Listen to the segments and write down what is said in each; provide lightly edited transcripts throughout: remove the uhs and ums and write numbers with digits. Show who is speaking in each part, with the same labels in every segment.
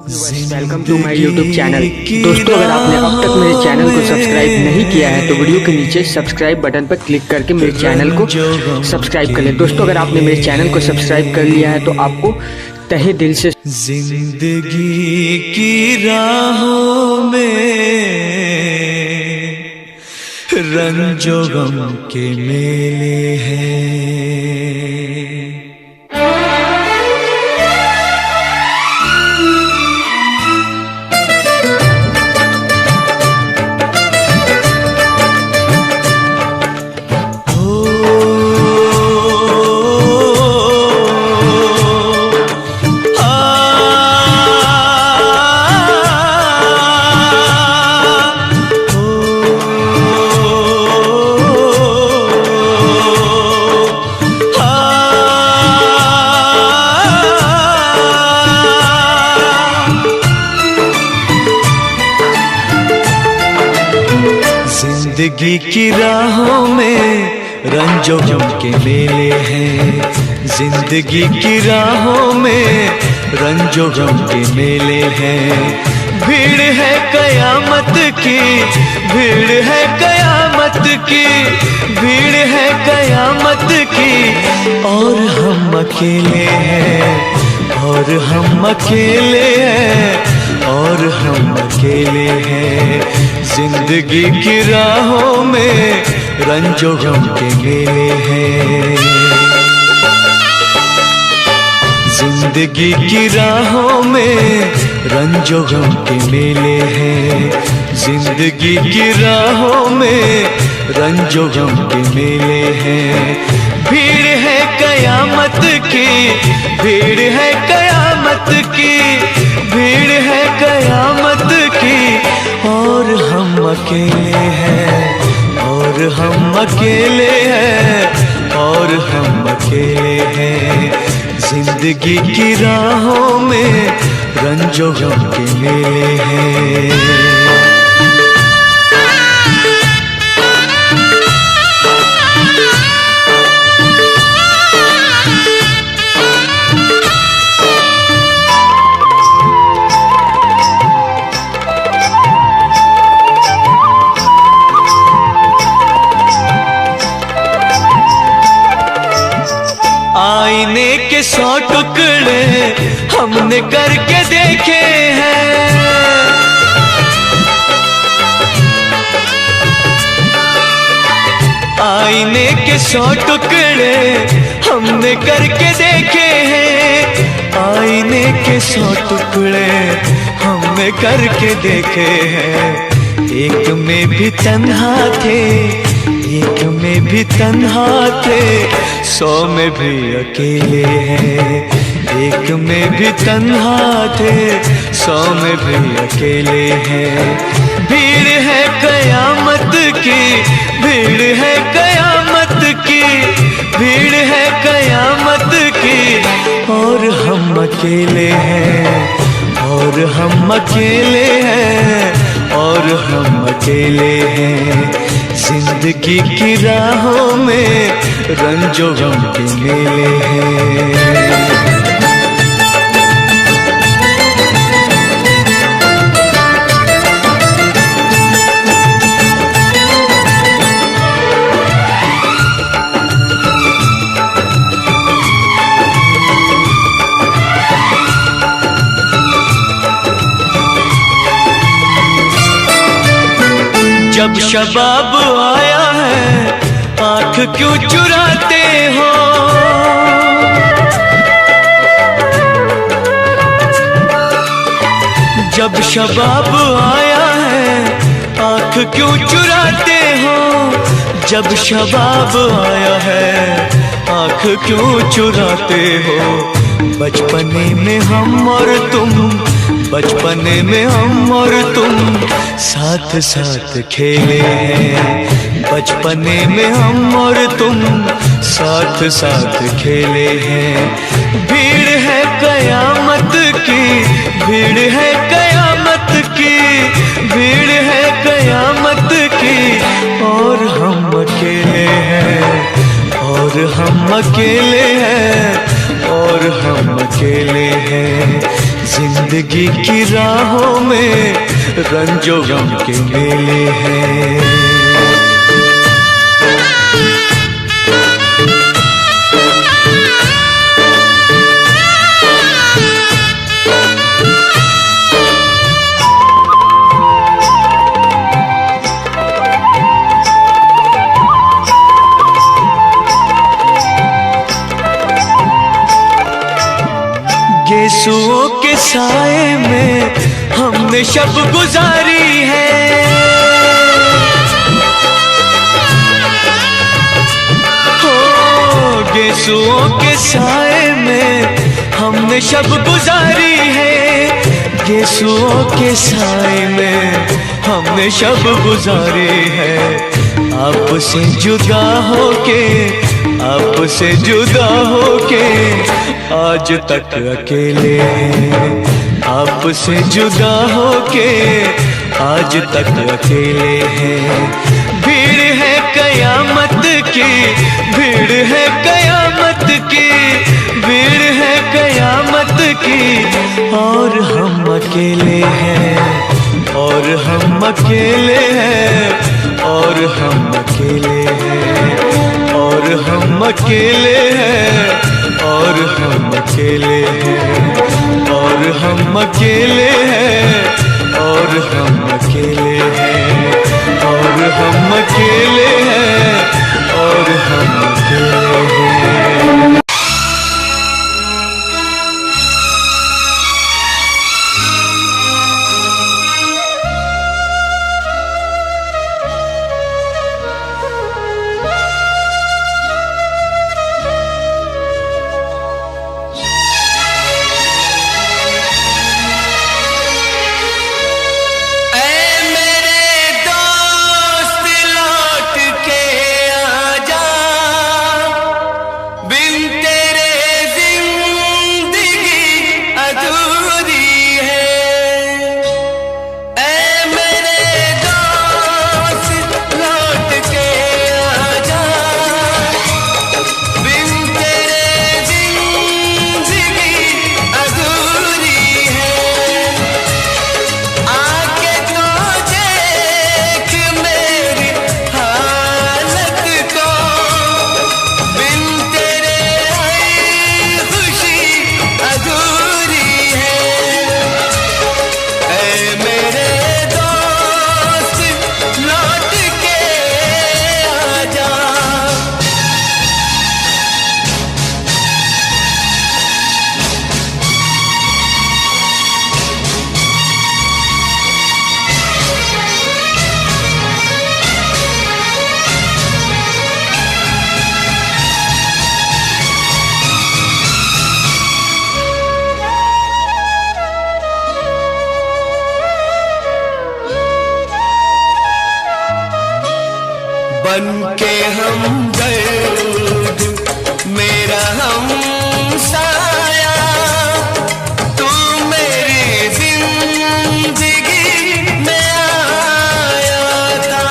Speaker 1: Welcome to my YouTube channel. दोस्तों, अगर आपने अब तक मेरे चैनल को सब्सक्राइब नहीं किया है तो वीडियो के नीचे सब्सक्राइब बटन पर क्लिक करके मेरे चैनल को सब्सक्राइब कर लें। दोस्तों, अगर आपने मेरे चैनल को सब्सक्राइब कर लिया है तो आपको तहे दिल से
Speaker 2: जिंदगी की राहों में रंजो गम के मेले हैं। जिंदगी की राहों में रंजो गम के मेले हैं। जिंदगी की राहों में रंजो गम के मेले हैं। भीड़ है कयामत की, भीड़ है कयामत की, भीड़ है कयामत की। और हम अकेले हैं, और हम अकेले हैं, और हम अकेले हैं। जिंदगी की राहों में रंजो गम के मेले हैं। जिंदगी की राहों में रंजो गम के मेले हैं। जिंदगी की राहों में रंजो गम के मेले हैं। भीड़ है कयामत की, भीड़ है कयामत की, भीड़ है कयामत की। और हम अकेले हैं, और हम अकेले हैं, और हम अकेले हैं। जिंदगी की राहों में रंजो गम के मेले हैं। आईने के 100 टुकड़े हमने करके देखे हैं। आईने के 100 टुकड़े हमने करके देखे हैं। आईने के 100 टुकड़े हमने करके देखे हैं। एक में भी तन्हा थे, एक में भी तन्हा थे, 100 में भी अकेले हैं। एक में भी तन्हा थे, 100 में भी अकेले हैं। भीड़ है कयामत की, भीड़ है कयामत की, भीड़ है कयामत की। और हम अकेले हैं, और हम अकेले हैं, और हम अकेले हैं। जिंदगी की राहों में रंजो गम के मेले हैं। जब शबाब आया है आँख क्यों चुराते हो। जब शबाब आया है आँख क्यों चुराते हो। जब शबाब आया है आँख क्यों चुराते हो। बचपने में हम और तुम, बचपने में हम और तुम साथ साथ खेले हैं। बचपने में हम और तुम साथ साथ खेले हैं। भीड़ है कयामत की, भीड़ है कयामत की, भीड़ है कयामत की। और हम अकेले हैं, और हम अकेले हैं, और हम अकेले हैं। जिंदगी की राहों में रंजो गम के मेले हैं। गेसुओं के साए में हमने शब गुजारी है। हो गेसुओं के साए में हमने शब गुजारी है। गेसुओं के साए में हमने शब गुजारी है। आपसे जुदा होके, आपसे जुदा होके आज तक अकेले हैं। आपसे जुदा होके आज तक अकेले हैं। भीड़ है कयामत की, भीड़ है कयामत की, भीड़ है कयामत की, और हम अकेले हैं, और हम अकेले हैं, और हम अकेले हैं, और हम अकेले हैं, और हम अकेले हैं, और हम अकेले हैं, और हम अकेले हैं, और हम अकेले हैं, और हम अकेले हैं।
Speaker 3: बनके हमदर्द मेरा हमसाया, तू मेरी जिंदगी में आया था।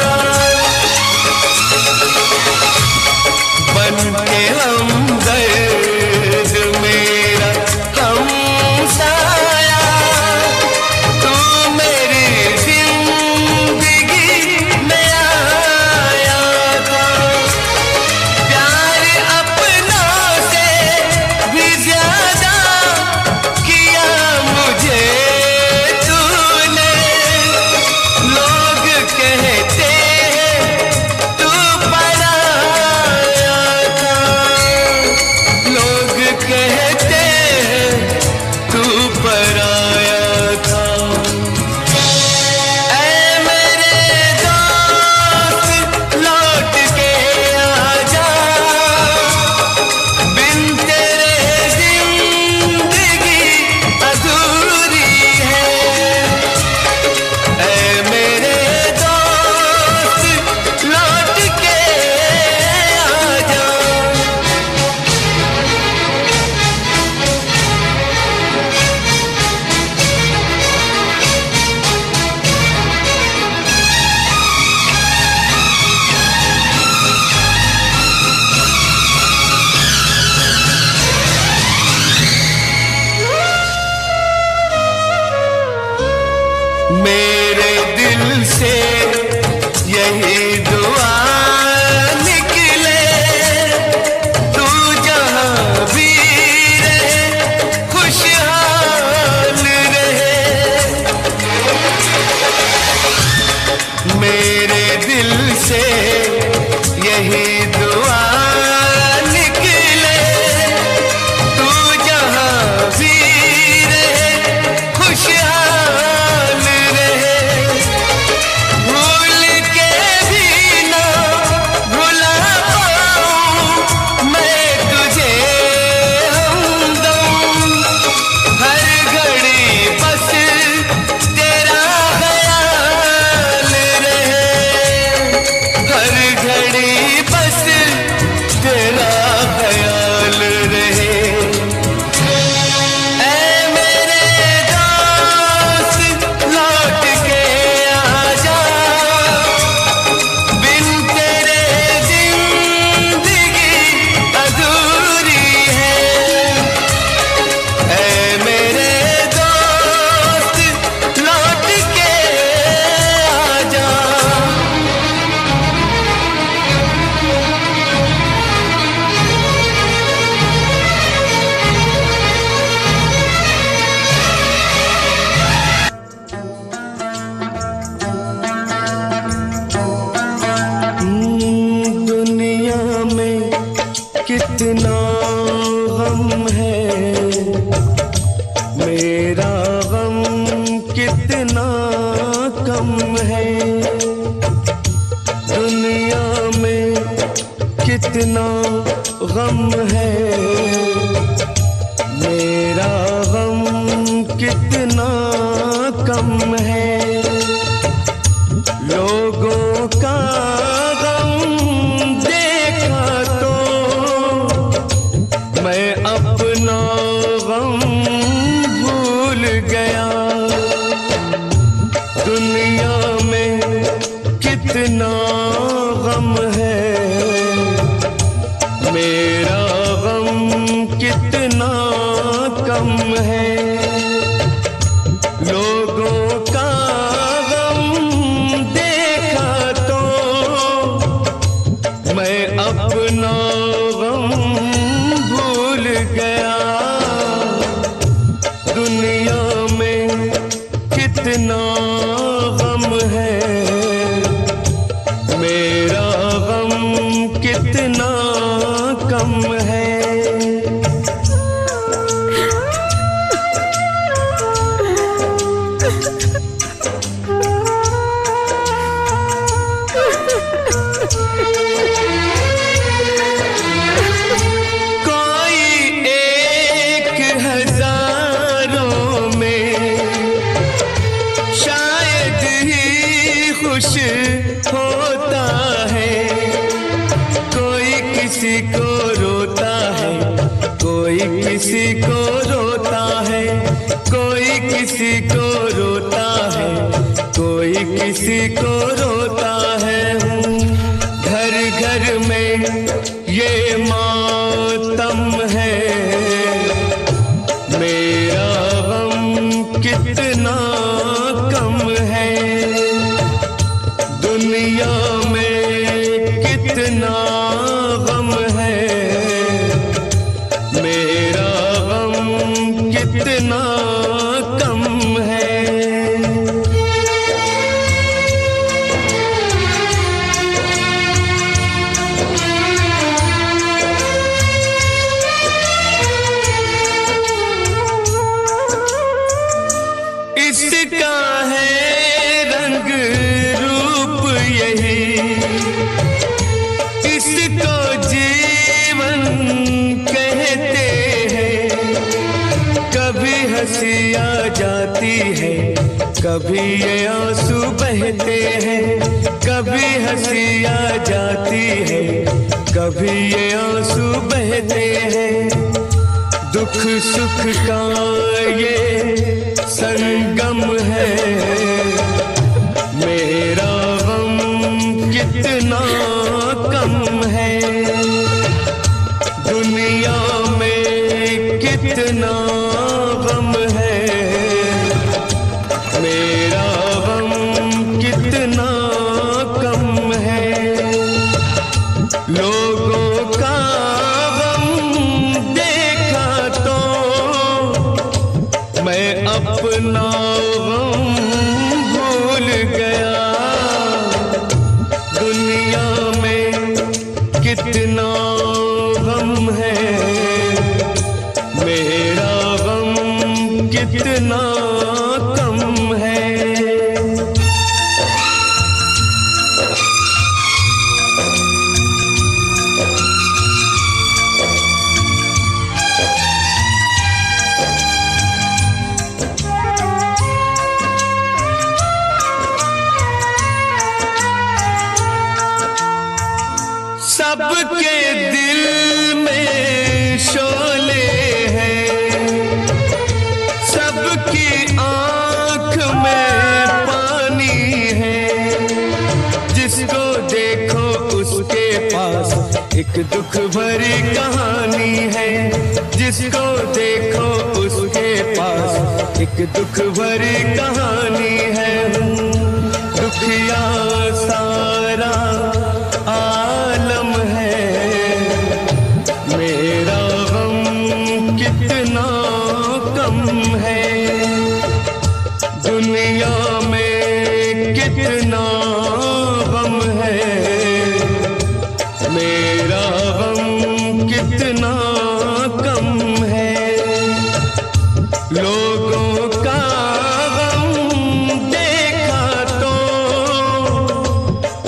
Speaker 3: बनके हमदर्द मेरा हमसाया, तू मेरी जिंदगी में आया था। प्यार अपनों से मेरे दिल से यही दुआ निकले, तू जहाँ भी रहे खुशहाल रहे। मेरे दिल से यही दुआ निकले, तू जहाँ भी रहे खुशहाल रहे। भूल के भी ना भुला पाऊं मैं तुझे हमदम, हर घड़ी बस तेरा ख्याल रहे, हर घड़ी बस तेरा ख्याल रहे। ऐ मेरे दोस्त लौट के आजा, बिन तेरे जिंदगी अधूरी है। ऐ मेरे दोस्त लौट के आजा। दुनिया में कितना गम है, मेरा गम कितना कम है। दुनिया में कितना गम है, मेरा गम कितना कम है। लोगों का गम देखा तो मैं अपना गम भूल गया। दुनिया में कितना गम है, मेरा गम कितना कम है। लोगों का देखा तो मैं अपना गम भूल गया। दुनिया में कितना गम है, मेरा गम कितना कम है। कोई एक हजारों में शायद ही खुश होता है। कोई किसी को रोता है, कोई किसी को रोता है, कोई किसी को रोता है, कोई किसी को रोता है। घर घर में ये मातम है, मेरा गम कितना कम है। दुनिया में कितना गम है, मेरा गम कितना कम है। इसका है रंग रूप यही, इसको जीवन कहते हैं। कभी हंसी आ जाती है, कभी ये आंसू बहते हैं। कभी हंसी आ जाती है, कभी ये आंसू बहते हैं। दुख सुख का ये संगम है, मेरा गम कितना कम है। दुनिया में कितना गम है, मेरा अपना गम भूल गया। दुनिया में कितना गम है, मेरा गम कितना कम है। सबके दिल में शोले हैं, सबकी आंख में पानी है। जिसको देखो उसके पास एक दुख भरी कहानी है। जिसको देखो उसके पास एक दुख भरी कहानी है। दुखिया सारा आलम है, मेरा गम कितना कम है। दुनिया में कितना गम है, मेरा गम कितना कम है। लोगों का गम देखा तो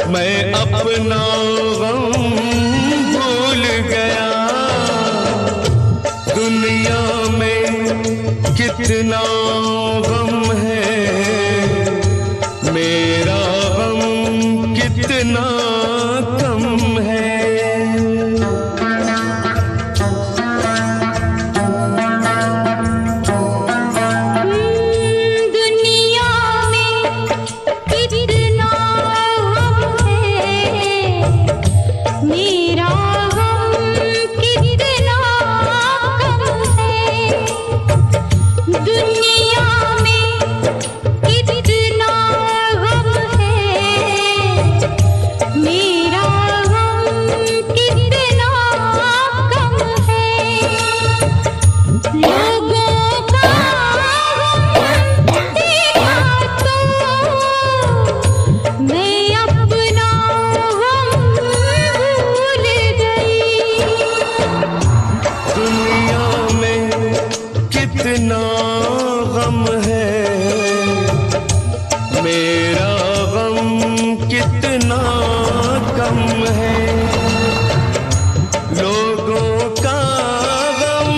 Speaker 3: मैं अपना गम भूल गया। दुनिया में कितना गम है, मेरा गम कितना कम है। कितना गम है, मेरा गम कितना कम है। लोगों का गम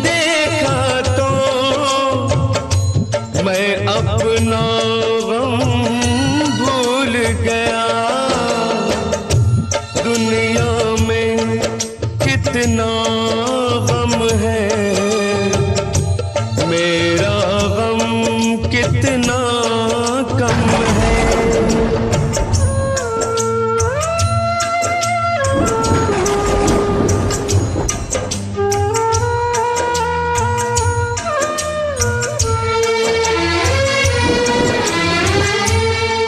Speaker 3: देखा तो मैं अपना गम भूल गया। दुनिया में कितना गम है, मेरा गम कितना कम है।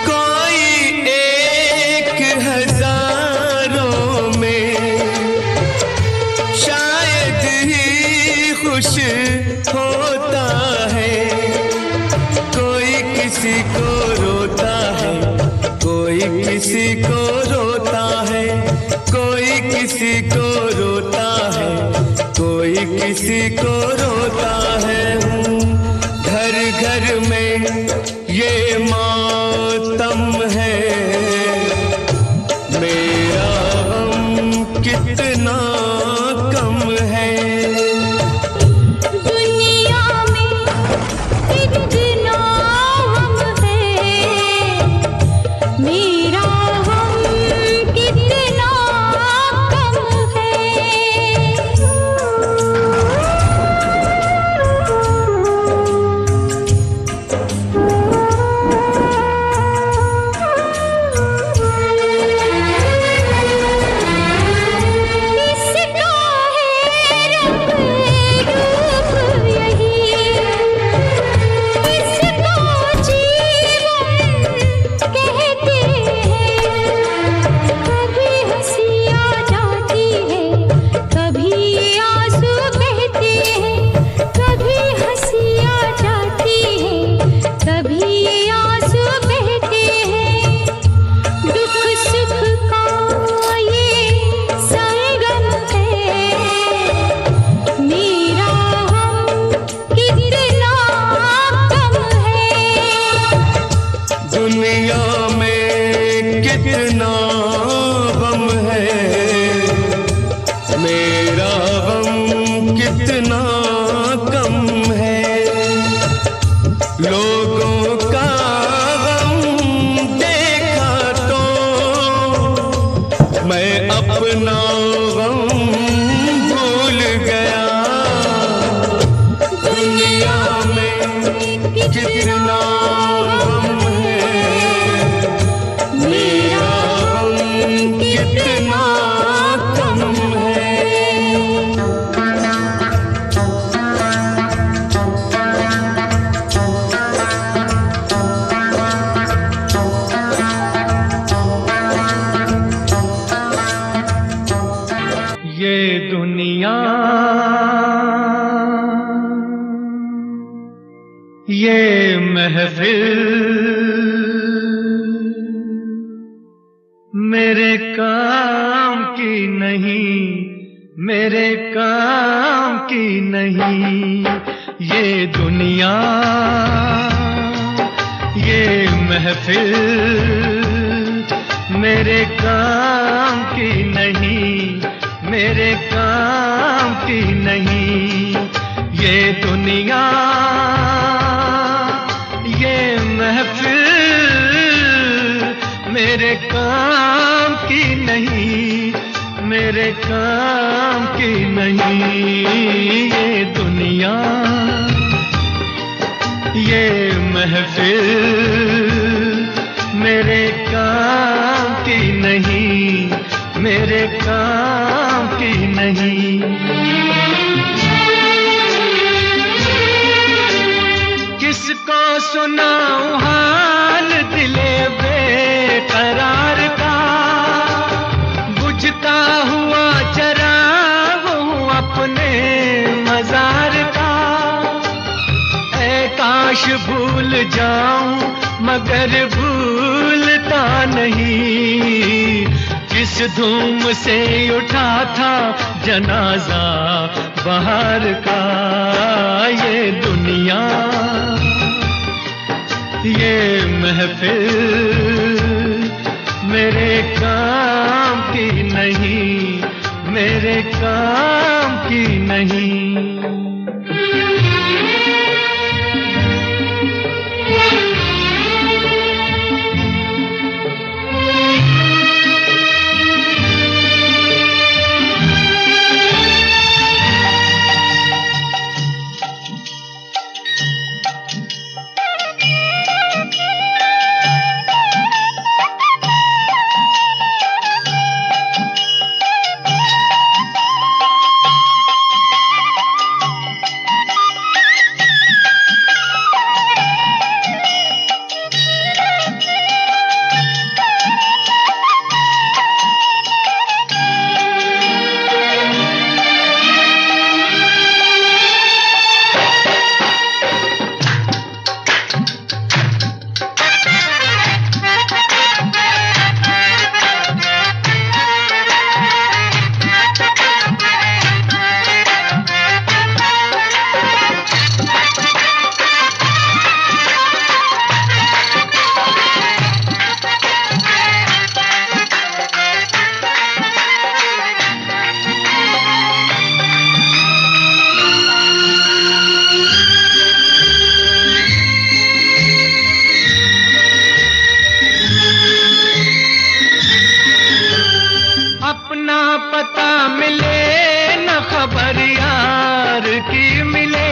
Speaker 3: कोई एक हजारों में शायद ही खुश होता है। कोई किसी को रोता है, कोई किसी को रोता है। कोई किसी को रोता है, कोई किसी को रोता है। घर घर में ये मातम है, मेरा गम कितना कम है। दुनिया में कितना गम है, मेरा गम कितना कम है। लोगों का गम देखा तो मैं अपना गम भूल गया। दुनिया में कितना गम है, मेरा गम कितना कम है।
Speaker 2: ये दुनिया, ये महफिल मेरे काम की नहीं, मेरे काम की नहीं। ये दुनिया, ये महफिल मेरे काम की नहीं, मेरे काम की नहीं। ये दुनिया, ये महफिल मेरे काम की नहीं, मेरे काम की नहीं। ये दुनिया, ये महफिल मेरे काम की नहीं, मेरे काम की नहीं। किसको सुनाऊं हाल दिले बेकरार का, बुझता हुआ चराग हूँ अपने मजार का। ऐ काश भूल जाऊं मगर भूलता नहीं, किस धूम से उठा था जनाजा बहार का। ये दुनिया, ये महफिल मेरे काम की नहीं, मेरे काम की नहीं। पता मिले न खबर यार की मिले,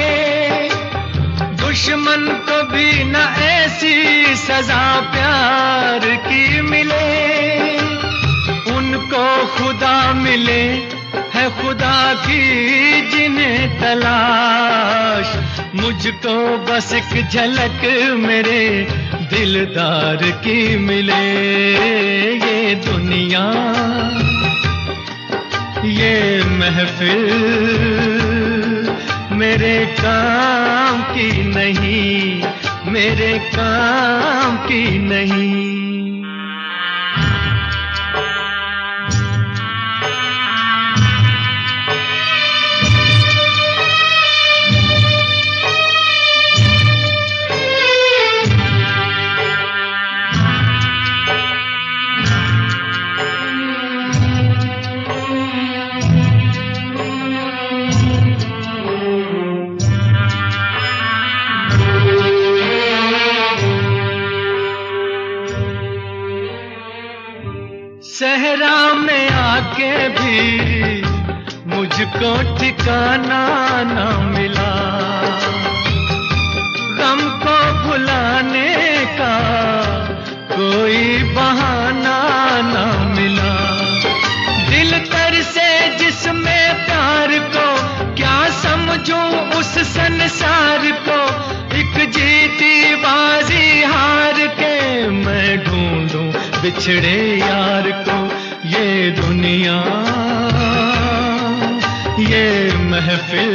Speaker 2: दुश्मन को भी न ऐसी सजा प्यार की मिले। उनको खुदा मिले है खुदा की जिन्हें तलाश, मुझको बस एक झलक मेरे दिलदार की मिले। ये दुनिया, ये महफिल मेरे काम की नहीं, मेरे काम की नहीं। सहरा में आके भी मुझको ठिकाना ना मिला, गम को भुलाने का कोई बहाना ना मिला। दिल तर से जिसमें प्यार को क्या समझूं उस संसार को, एक जीती बाजी हार के मैं ढूंढूं बिछड़े यार को। ये दुनिया ये महफिल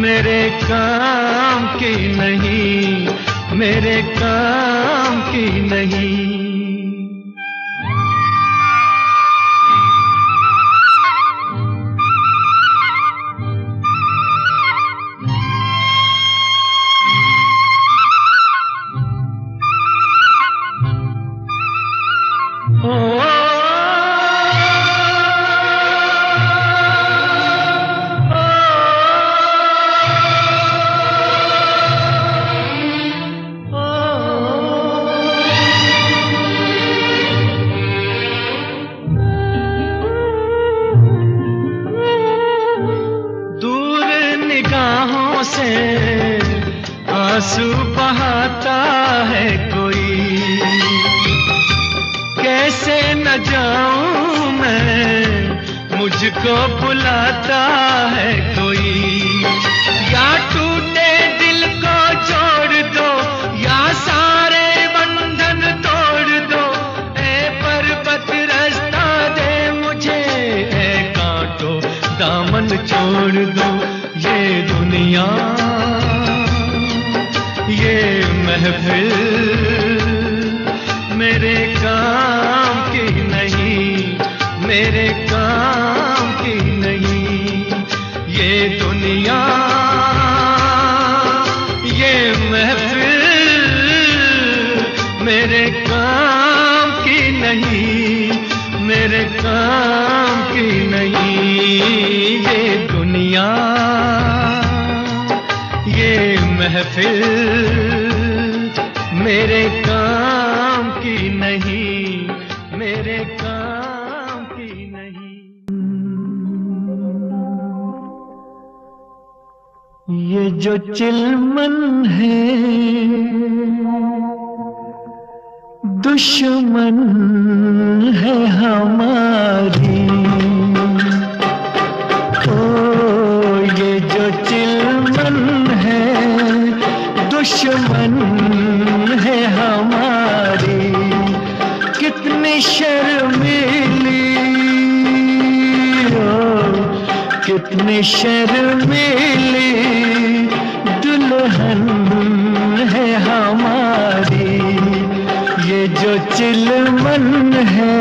Speaker 2: मेरे काम की नहीं, मेरे काम की नहीं। से आंसू बहाता है कोई, कैसे न जाऊं मैं, मुझको बुलाता है कोई। या टूटे दिल को जोड़ दो, या सारे बंधन तोड़ दो। ऐ पर्वत रास्ता दे मुझे, ऐ कांटो दामन छोड़ दो। ये दुनिया ये महफिल मेरे काम की नहीं, मेरे काम की नहीं। ये दुनिया ये महफिल मेरे काम की नहीं, मेरे काम की नहीं। ये दुनिया ये महफिल मेरे काम की नहीं, मेरे काम की नहीं। ये जो चिलमन है दुश्मन है हमारी। दुश्मन है हमारी, कितनी शर्मीली कितनी शर्मीली दुल्हन है हमारी। ये जो चिलमन है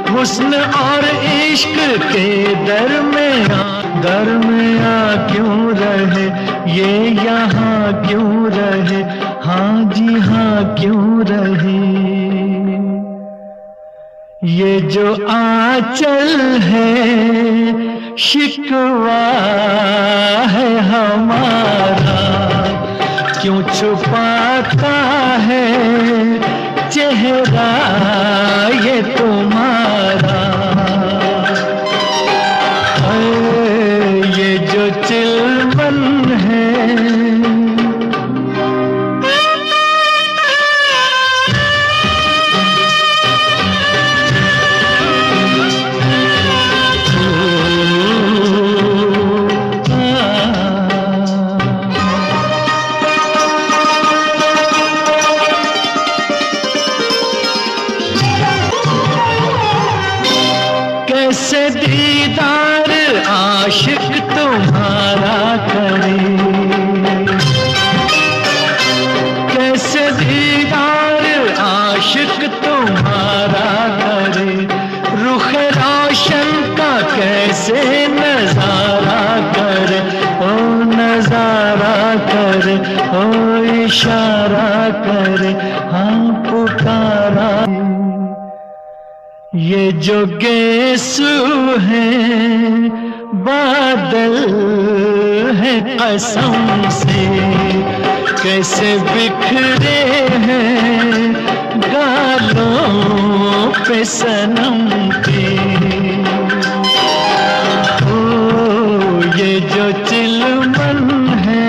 Speaker 2: हुस्न और इश्क के दरमियाँ क्यों रहे, ये यहाँ क्यों रहे, हाँ जी हाँ क्यों रहे। ये जो आंचल है शिकवा है हमारा, क्यों छुपाता है चेहरा ये तुम्हारा। ये जो चिलमन है कैसे दीदार आशिक तुम्हारा करे, ओ इशारा करे हाँ पुकारा। ये जो गेसू है बादल है कसम से, कैसे बिखरे हैं गालों पे सनम के। ओ ये जो चिलमन है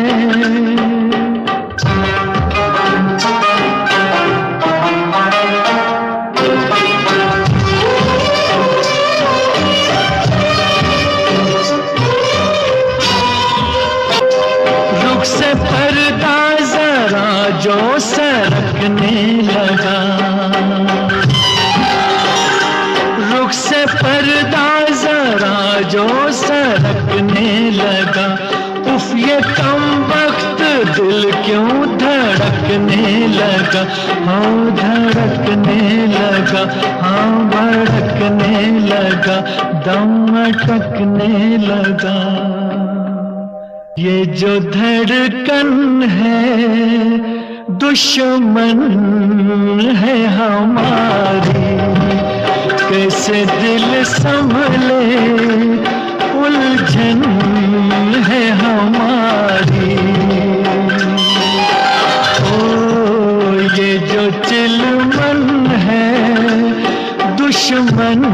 Speaker 2: से पर्दा जरा जो सरकने लगा, रुख से पर्दा जरा जो सरकने लगा। उफ ये कम वक्त दिल क्यों धड़कने लगा, हाँ धड़कने लगा, हाँ भड़कने लगा, दम अटकने लगा। ये जो धड़कन है दुश्मन है हमारी, कैसे दिल संभले उलझन है हमारी। ओ ये जो चिलमन है दुश्मन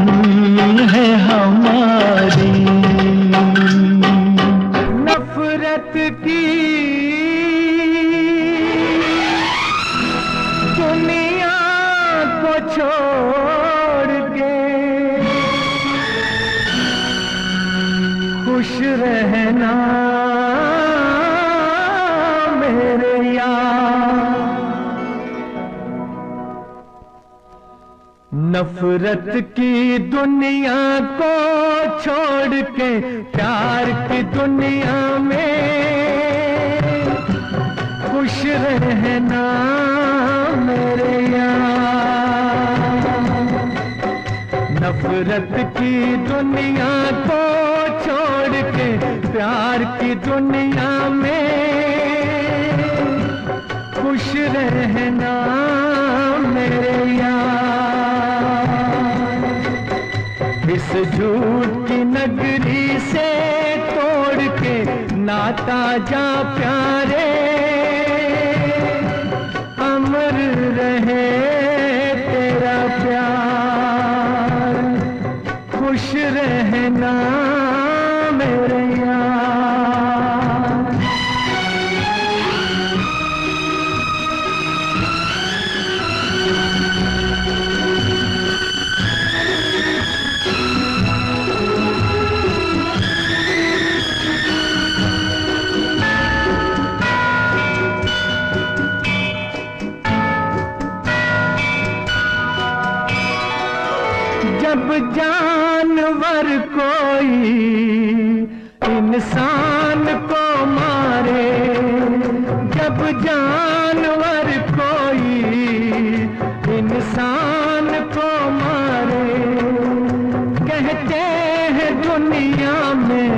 Speaker 2: है हमारी। नफरत की दुनिया को छोड़ के खुश रहना मेरे यार। नफरत की दुनिया को छोड़ के प्यार की दुनिया में खुश रहना मेरे यार। नफरत की दुनिया को छोड़ के प्यार की दुनिया में खुश रहना मेरे यार। इस झूठ की नगरी से तोड़ के नाता जा प्यारे, अमर रहे तेरा प्यार। खुश रहना मेरे यार। जब जानवर कोई इंसान को मारे, जब जानवर कोई इंसान को मारे, कहते हैं दुनिया में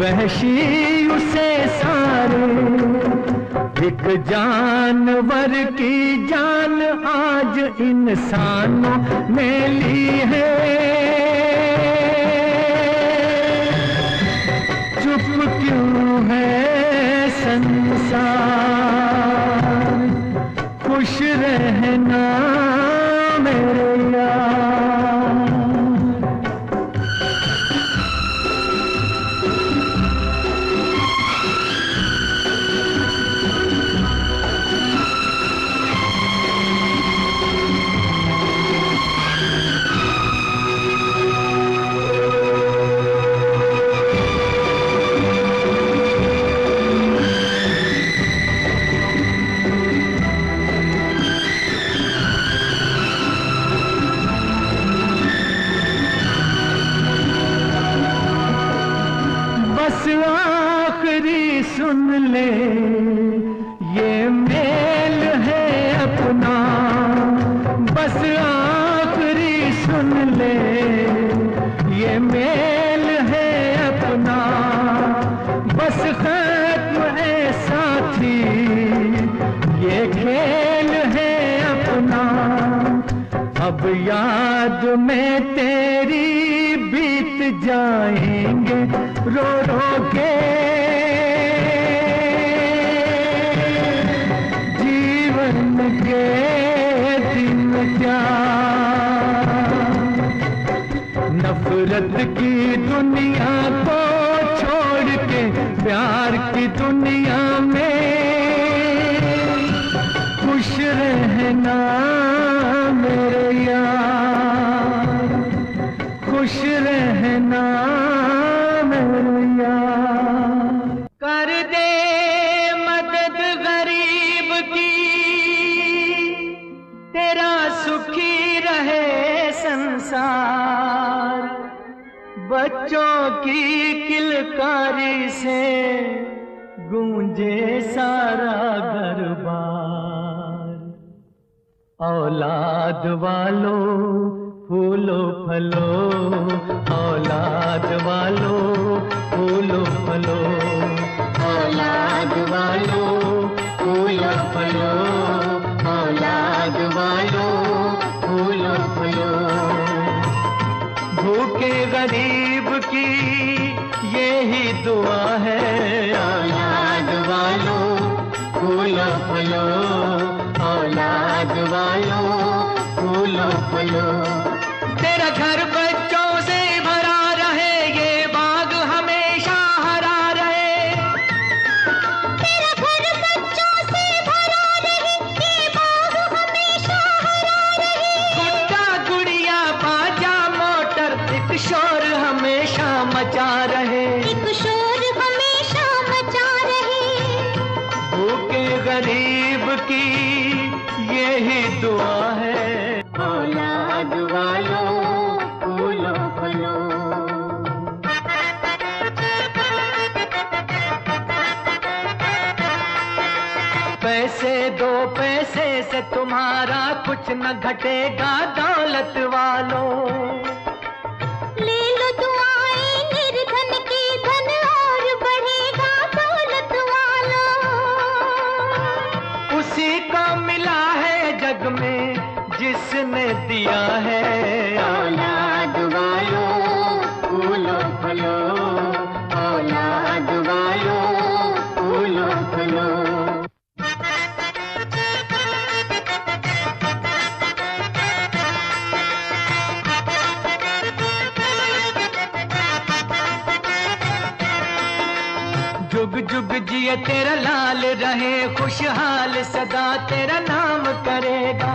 Speaker 2: वहशी उसे सारे। एक जानवर की जान आज इंसानों ने ली है, चुप क्यों है संसार। खुश रहना मेरे यार। बस आखिरी सुन ले ये मेल है अपना, बस आखिरी सुन ले ये मेल है अपना। बस खत्म है साथ मस्ती ये खेल है अपना, अब याद में तेरी बीत जाएंगे रो रो के जीवन के दिन क्या। नफरत की दुनिया को छोड़ के प्यार की दुनिया में खुश रहना मेरे यार, खुश रहना मेरे यार। कर दे मदद गरीब की, तेरा सुखी रहे संसार। बच्चों की किलकारी से गूंजे सारा घर-बार। औलाद वालों फूलो फलो, औलाद वालों फूलो फलो, औलाद वालों फूलो फलो, औलाद वालों फूलो फलो। भूखे गरीब की यही दुआ है, औलाद वालों फूलो फलो, औलाद वालों फूलो फलो। तेरा घर बच्चों से भरा रहे, ये बाग हमेशा हरा रहे। तेरा घर बच्चों से भरा रहे, ये बाग हमेशा हरा रहे। गुड्डा गुड़िया बाजा मोटर, एक शोर हमेशा मचा रहे, एक शोर हमेशा मचा रहे। भूखे गरीब की यही दुआ है, औलाद वालों फूलो फलो। पैसे दो पैसे से तुम्हारा कुछ न घटेगा दौलत वालों। ले लो दुआएं निर्धन की, धन और बढ़ेगा दौलत वालों। उसी को मिला है जग में जिसने दिया है, औलाद वालों फूलो फलो, औलाद वालों फूलो फलो। जुग जुग जिए तेरा लाल रहे, खुशहाल सदा तेरा नाम करेगा।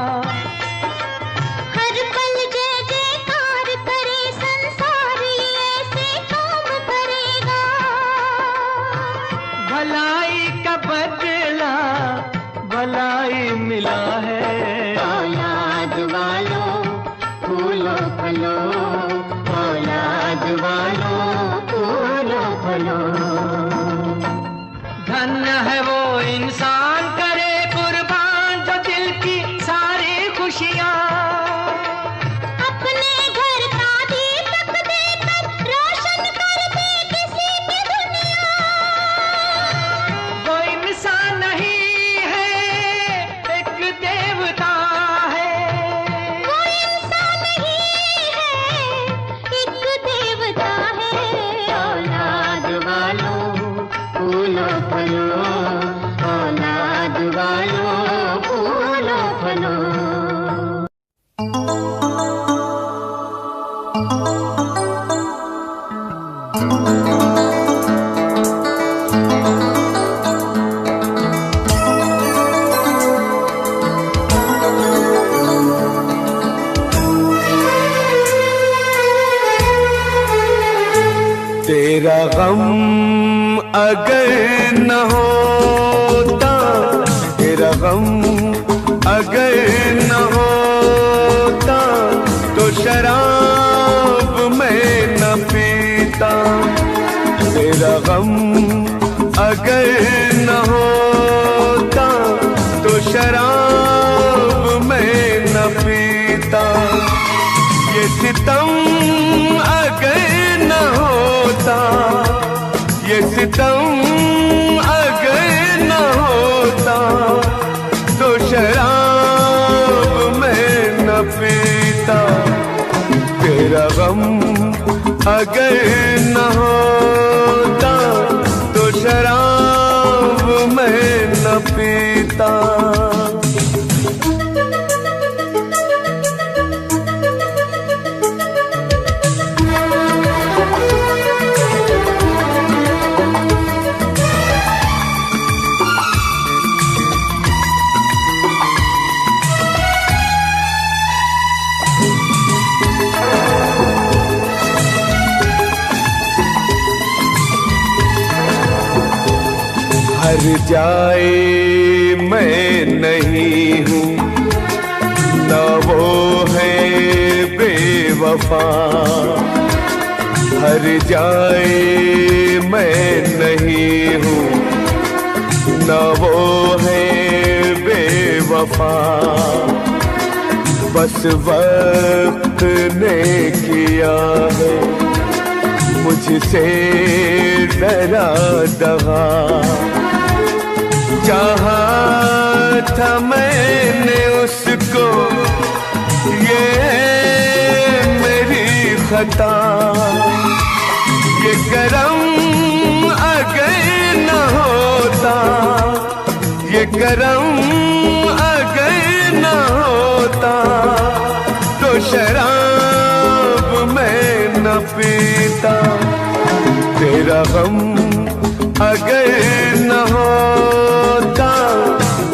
Speaker 2: हर पल जय जयकार करे संसार, ऐसे काम करेगा। भलाई का बदला भलाई मिला है, औलाद वालों फूलो फलो, औलाद वालों फूलो फलो। धन्य है वो इंसान करे कुर्बान, जो दिल की सारी खुशियाँ अपने घर का दीपक देकर रोशन कर दे किसी की दुनिया। वो इंसान नहीं है एक देवता है, वो इंसान नहीं है एक देवता है। औलाद वालों फूलो फलो, औलाद वालों फूलो फलो।
Speaker 4: तेरा गम अगर न होता, तेरा गम अगर न होता, तो शराब मैं न पीता। तेरा गम अगर न होता, तो शराब मैं न पीता। ये सितम अगर न होता, ये सितम अगर न हो अगर न होता तो शराब मैं न पीता। हर जाए मैं नहीं हूँ, न वो है बेवफा। हर जाए मैं नहीं हूँ, न वो है बेवफा। बस वक्त ने किया है मुझसे डरा दगा। चाहा था मैंने उसको, ये मेरी खता। ये करम अगर न होता, ये करम अगर न होता तो शराब मैं न पीता। तेरा गम अगर न होता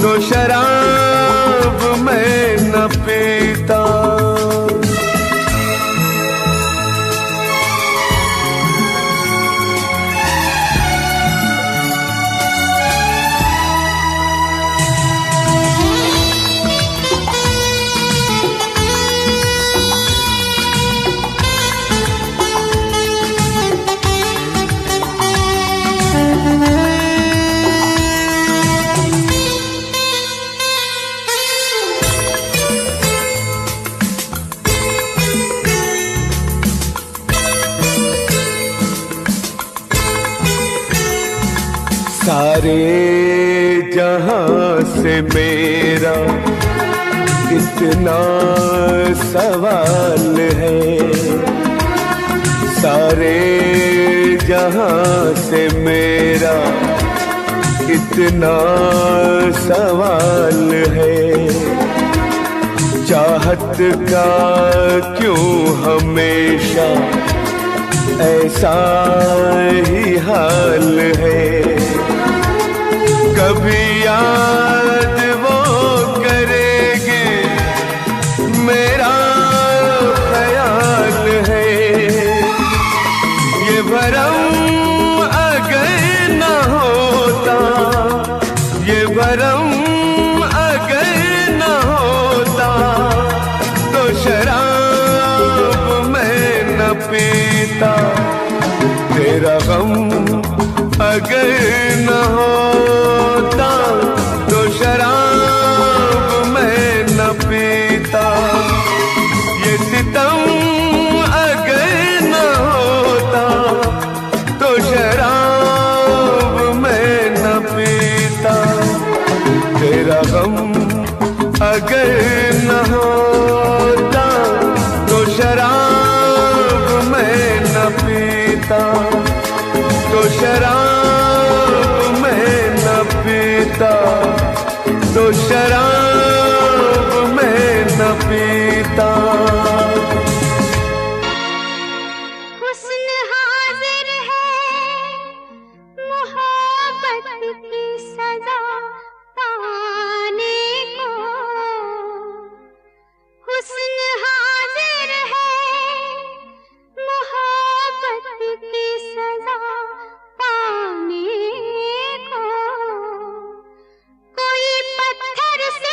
Speaker 4: तो शराब मैं न पीता। सारे जहां से मेरा इतना सवाल है। सारे जहां से मेरा इतना सवाल है। चाहत का क्यों हमेशा ऐसा ही हाल है। कभी याद वो करेंगे मेरा ख्याल है। ये भरम अगर न होता, ये भरम अगर न होता तो शराब मैं न पीता। तेरा गम अगर न होता तो शराब मैं न पीता। ये सितम अगर न होता तो शराब मैं न पीता। तेरा गम अगर न होता तो शराब मैं न पीता। तो शराब मैं न पीता। तो शराब मैं न पीता।
Speaker 3: हुस्न हाजिर है मोहब्बत की सजा पाने को। हुस्न हाजिर है मोहब्बत की सजा पाने को। कोई पत्थर से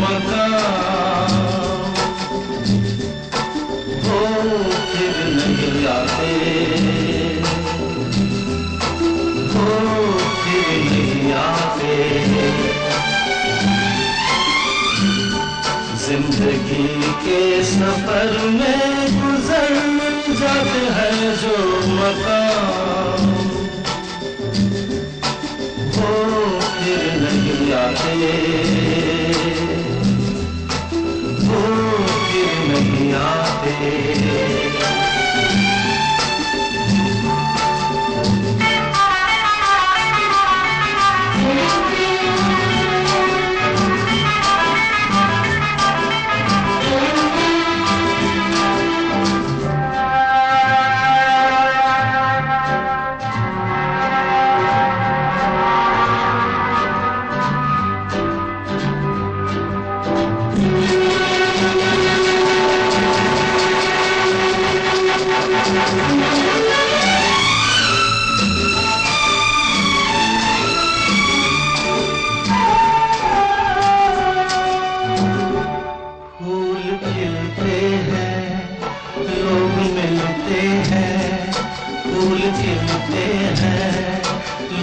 Speaker 5: मकान हो फिर नहीं आते, हो फिर नहीं आते। जिंदगी के सफर में गुजर जाते हैं जो मकाम वो फिर नहीं आते, वो फिर नहीं आते।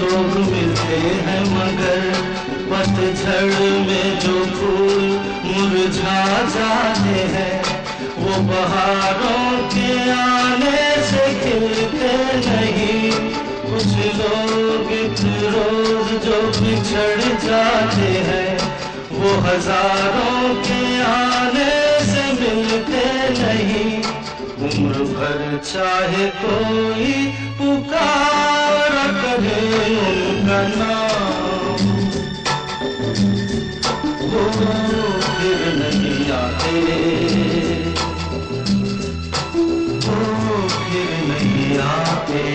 Speaker 5: लोग मिलते हैं मगर पतझड़ में जो फूल मुरझा जाते हैं वो बहारों के आने से खिलते नहीं। कुछ लोग एक रोज जो बिछड़ जाते हैं वो हजारों के आने से मिलते नहीं। उम्र भर चाहे कोई पुकार करे उनका नाम वो फिर नहीं आते, वो फिर नहीं आते।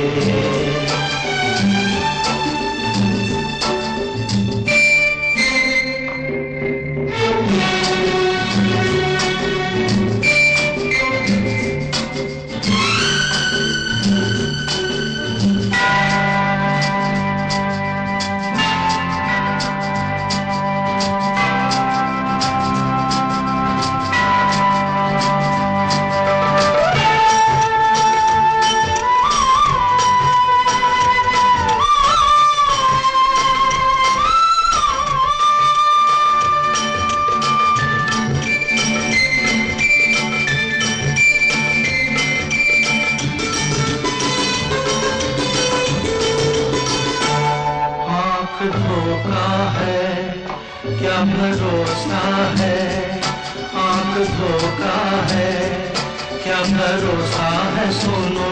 Speaker 5: धोखा है क्या भरोसा है, आंख धोखा है क्या भरोसा है। सुनो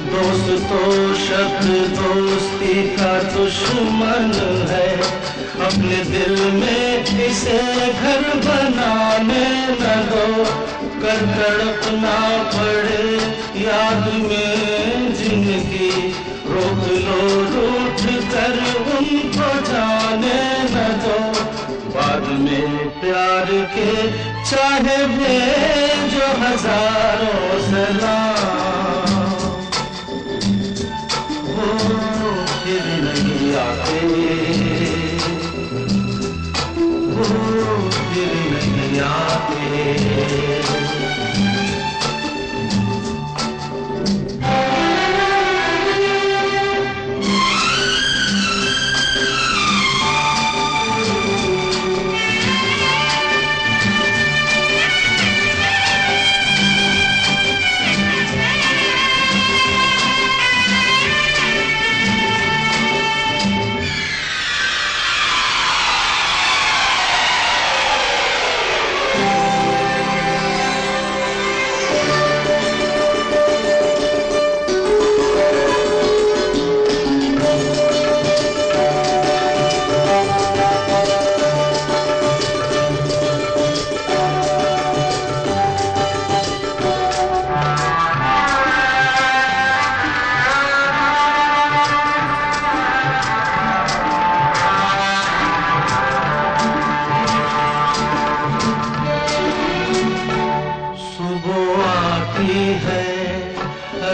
Speaker 5: दोस्त तो शब्द दोस्ती का दुश्मन है। अपने दिल में इसे घर बनाने न दो, कर तड़पना पड़े याद में जिंदगी। रोक लो रूठ कर उनको जाने न दो, बाद में प्यार के चाहे भेजो हजारों सलाम वो फिर नहीं आते, वो फिर नहीं आते।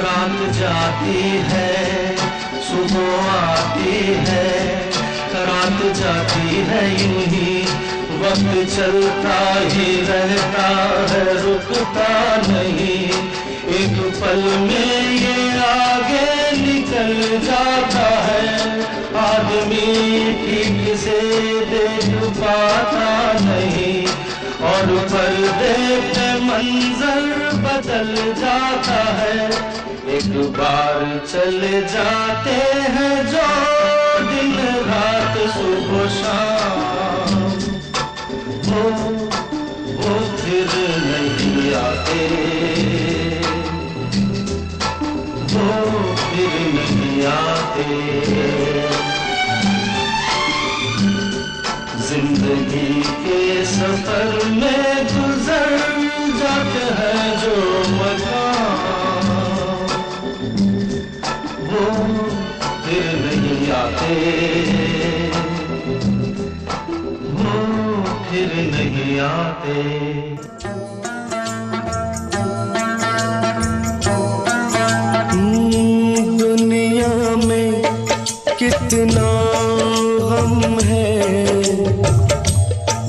Speaker 5: रात जाती है, सुबह आती है, रात जाती है यूं ही वक्त चलता ही रहता है, रुकता नहीं। एक पल में ये आगे निकल जाता है, आदमी ठीक से देख पाता नहीं, और पर्दे पे मंजर बदल जाता है। एक बार चले जाते हैं जो दिन रात सुबह शाम, वो फिर नहीं आते, वो फिर नहीं आते। जिंदगी के सफर में गुजर जाते हैं जो मकाम, वो फिर नहीं आते, वो फिर नहीं आते।
Speaker 4: दुनिया में कितना गम है,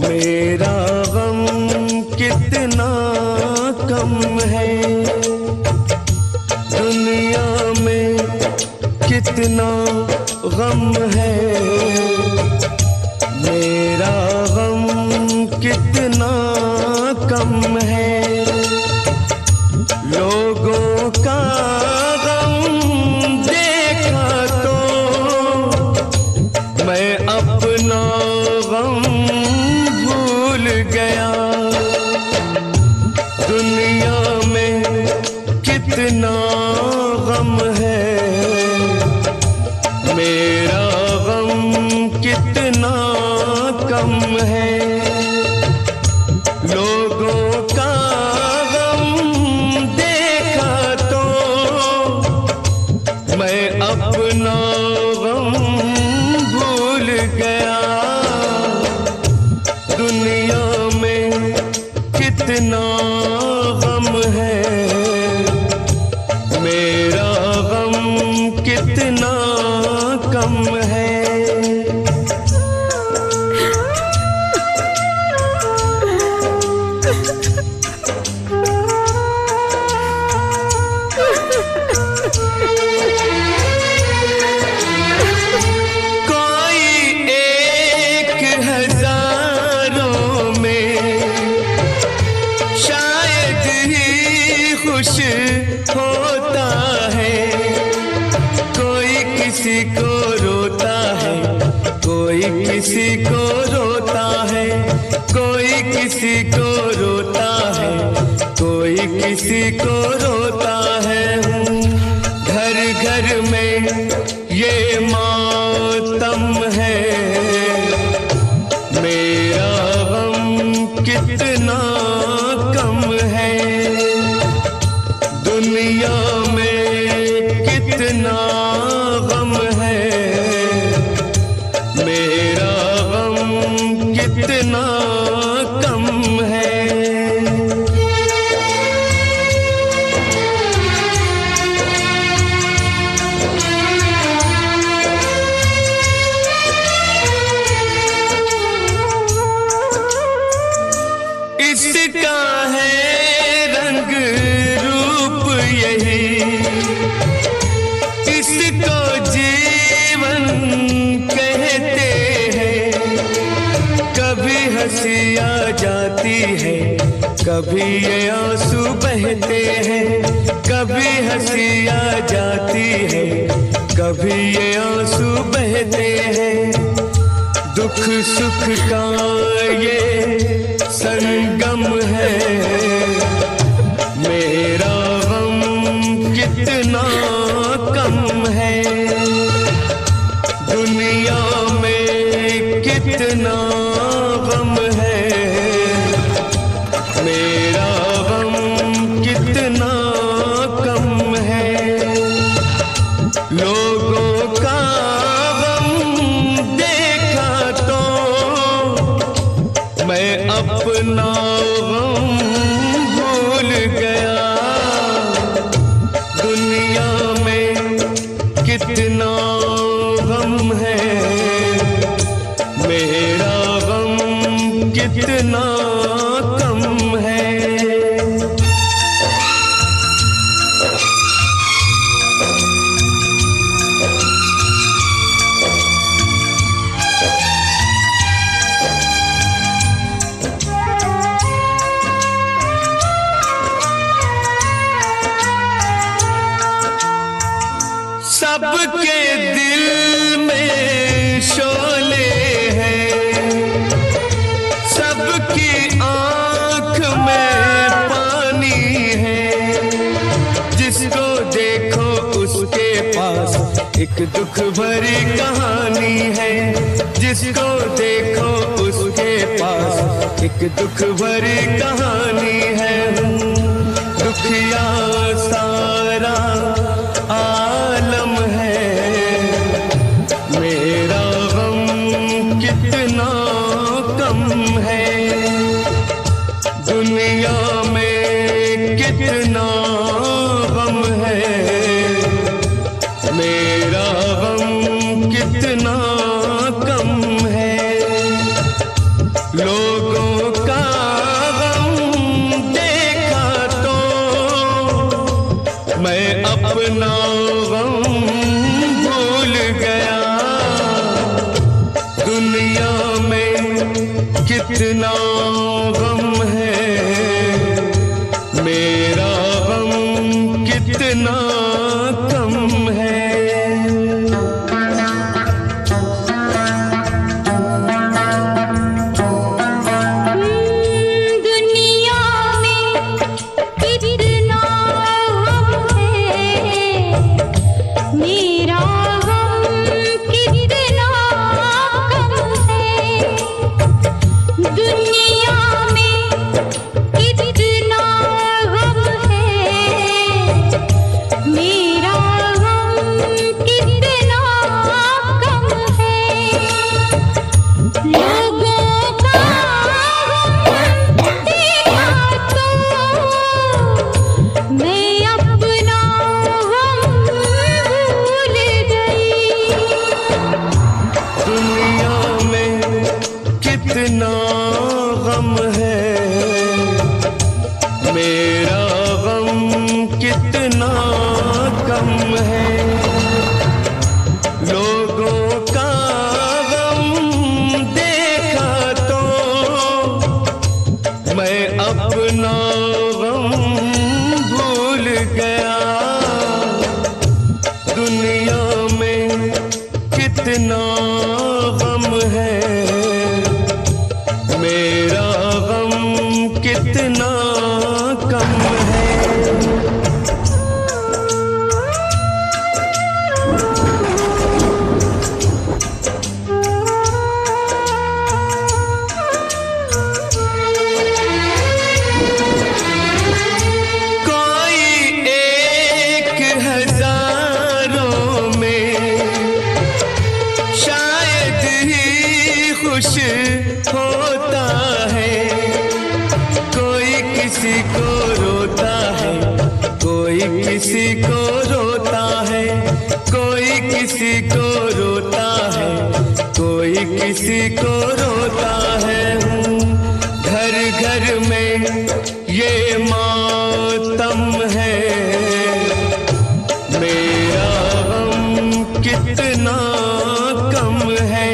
Speaker 4: मेरा गम कितना कम है। दुनिया में कितना गम है, मेरा गम कितना कम है। लोगों का गम देखा तो मैं अपना गम भूल गया। दुनिया में कितना गम है, मेरा गम कितना कम है। लोगों का गम देखा तो मैं अपना गम भूल गया। दुनिया में कितना गम है, मेरा गम कितना कम है। होता है कोई किसी को रोता है, कोई किसी को रोता है, कोई किसी को रोता है, कोई किसी को रोता है। घर घर में ये मातम है, मेरा गम कितना कम है। दुनिया में कितना गम है, मेरा गम कितना कम है। इसका है रंग रूप यही, इसको जीवन कहते हैं। कभी हंसी आ जाती है, कभी ये आंसू बहते हैं। कभी हंसी आ जाती है, कभी ये आंसू बहते हैं। दुख सुख का ये संगम है, मेरा गम कितना कम है। दुनिया में कितना गम है, मेरा गम कितना कम है। लोगों का मैं अपना गम भूल गया। दुनिया में कितना गम है, मेरा गम कितना कम है। सबके दिल में शोले हैं, सबकी आंख में पानी है। जिसको देखो उसके पास एक दुख भरी कहानी है। जिसको देखो उसके पास एक दुख भरी कहानी है। दुखिया सारा आलम है, मेरा गम कितना कम है। दुनिया में कितना गम है, मेरा गम कितना कम है। लोगों का मैं अपना गम भूल गया। दुनिया में कितना गम है, मेरा गम कितना कम है। कितना गम है, मेरा गम कितना कम है। लोगों का गम देखा तो मैं अपना गम भूल गया। दुनिया में कितना गम है, मेरा गम कितना कम है। कोई एक हजारों में शायद ही खुश होता है। कोई किसी को रोता है, कोई किसी को रोता है। कोई किसी को रोता है, कोई किसी को रोता है। घर घर में ये मातम है, मेरा गम कितना कम है।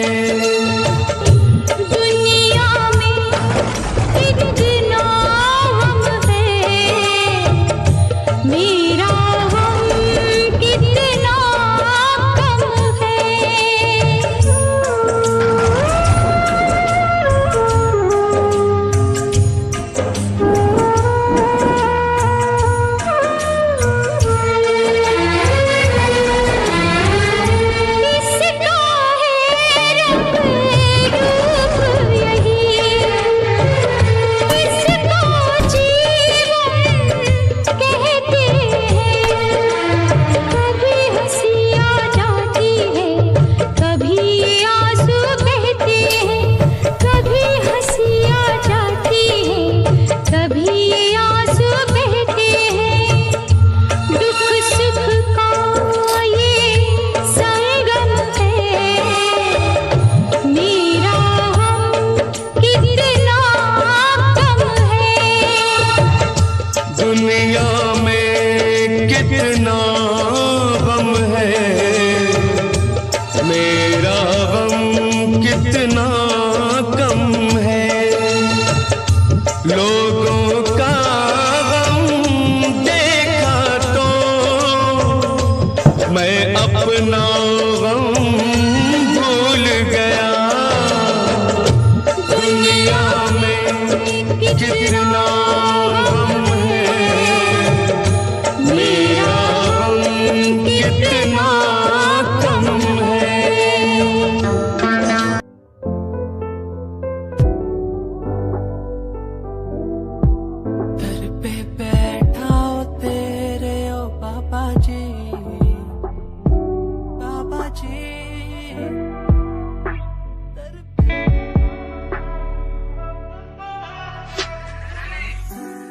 Speaker 4: कितना गम है, मेरा गम कितना कम है।
Speaker 6: घर पे बैठा हो तेरे ओ बाबा जी, बाबा जी।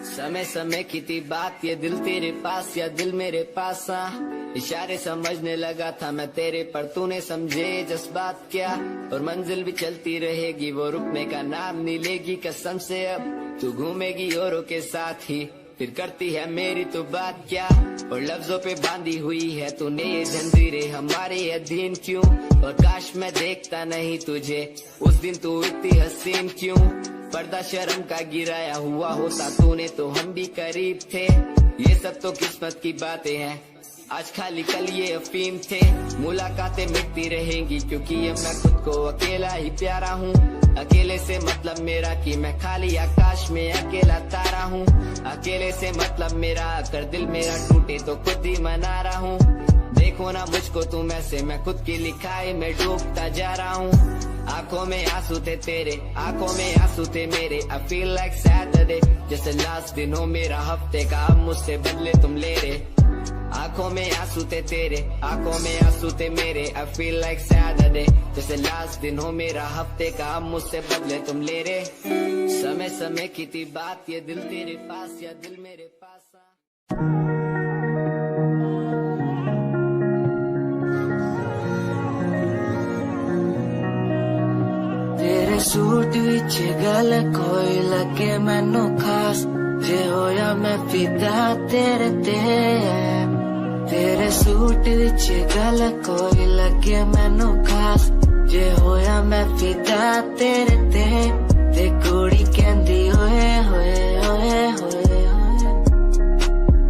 Speaker 6: समय समय की थी बात, ये दिल तेरे पास या दिल मेरे पास आ। इशारे समझने लगा था मैं तेरे, पर तूने समझे जज्बात क्या। और मंजिल भी चलती रहेगी, वो रुकने का नाम नहीं लेगी कसम से। अब तू घूमेगी औरों के साथ ही, फिर करती है मेरी तो बात क्या। और लफ्जों पे बांधी हुई है तूने ये जंजीरें, हमारे अधीन क्यों। और काश मैं देखता नहीं तुझे उस दिन, तू इतनी हसीन क्यों। पर्दा शर्म का गिराया हुआ होता तूने तो हम भी करीब थे। ये सब तो किस्मत की बातें हैं, आज खाली कल ये अफीम थे। मुलाकातें मिटती रहेंगी क्योंकि अब मैं खुद को अकेला ही प्यारा हूँ। अकेले से मतलब मेरा कि मैं खाली आकाश में अकेला तारा हूँ। अकेले से मतलब मेरा अगर दिल मेरा टूटे तो खुद ही मना रहा हूँ। देखो ना मुझको तुम ऐसे, मैं खुद की लिखाई में डूबता जा रहा हूँ। आंखों में आंसू थे तेरे, आंखों में आंसू थे मेरे। I feel like Saturday, जैसे लास्ट दिन हो मेरा हफ्ते का, अब मुझसे बदले तुम ले रहे। आंखों में आंसू थे तेरे, आंखों में आंसू थे मेरे। I feel like Saturday, जैसे लास्ट दिन हो मेरा हफ्ते का, अब मुझसे बदले तुम ले रहे। समय समय की थी बात, ये दिल तेरे पास या दिल मेरे पास आ। तेरे सूट विच गल कोई लगे मैनू खास, जे होया मैं फिदा तेरे ते। तेरे सूट विच गल कोई लगे मैनू खास, जे होया मैं फिदा तेरे ते। ते कुड़ी कहंदी ओए होए ओए होए होए,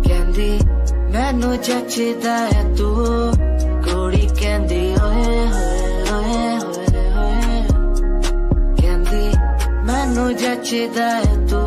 Speaker 6: कहंदी मैनू जचदा है तू। कुड़ी कहंदी ओए होए ओए होए होए, कहंदी मैनू जचदा है तू।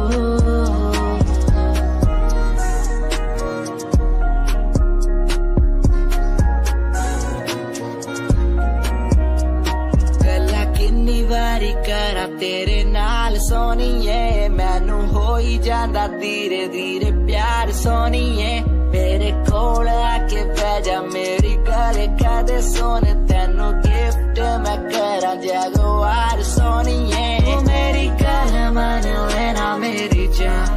Speaker 6: करा तेरे नाल सोनिए, मैनू हो ही जांदा धीरे धीरे प्यार सोनिए। मेरे कोल आके बह जा, मेरी गल कदे सुन, तेनू गिफ्ट मैं करा जगवार सोनिए। मेरी गल मन लेना मेरी जान,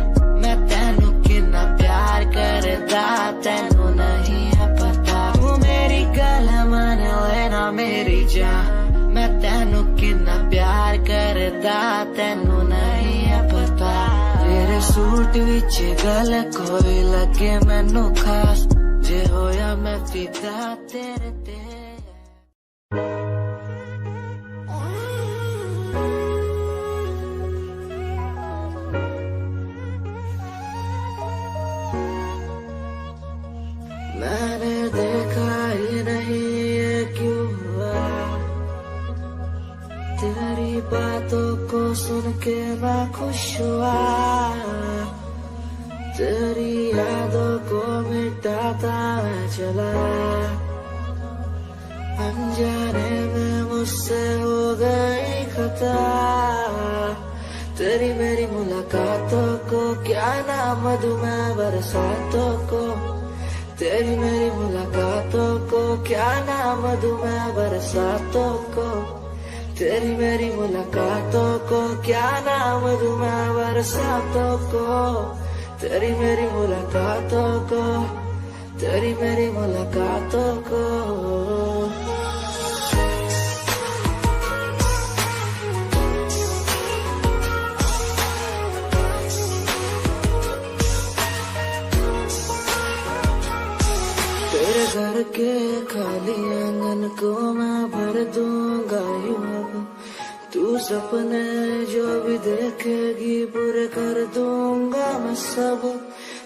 Speaker 6: मैं तेनू कितना प्यार करदा तेनू नहीं है पता। तू मेरी गल मन लेना मेरी जान, मैं तेनू कितना प्यार करदा तेनू नहीं है पता। तेरे सूट विच गल कोई लगे मैनू खास, जे होया मैं फिदा तेरे ते। मैंने देखा ही नहीं ये क्यों हुआ, तेरी बातों को सुन के मैं खुश हुआ। तेरी यादों को मिटाता मैं चला, अनजाने में मुझसे हो गई खता। तेरी मेरी मुलाकातों को क्या नाम दूं मैं बरसातों को। तेरी मेरी मुलाकातों को क्या नाम दूं मैं बरसातों को। तेरी मेरी मुलाकातों को क्या नाम दूं मैं बरसातों को। तेरी मेरी मुलाकातों को, तेरी मेरी मुलाकातों को। तेरे घर के खाली आंगन को मैं भर दूंगा यूं अब। तू सपने जो भी देखेगी पूरे कर दूंगा मैं सब।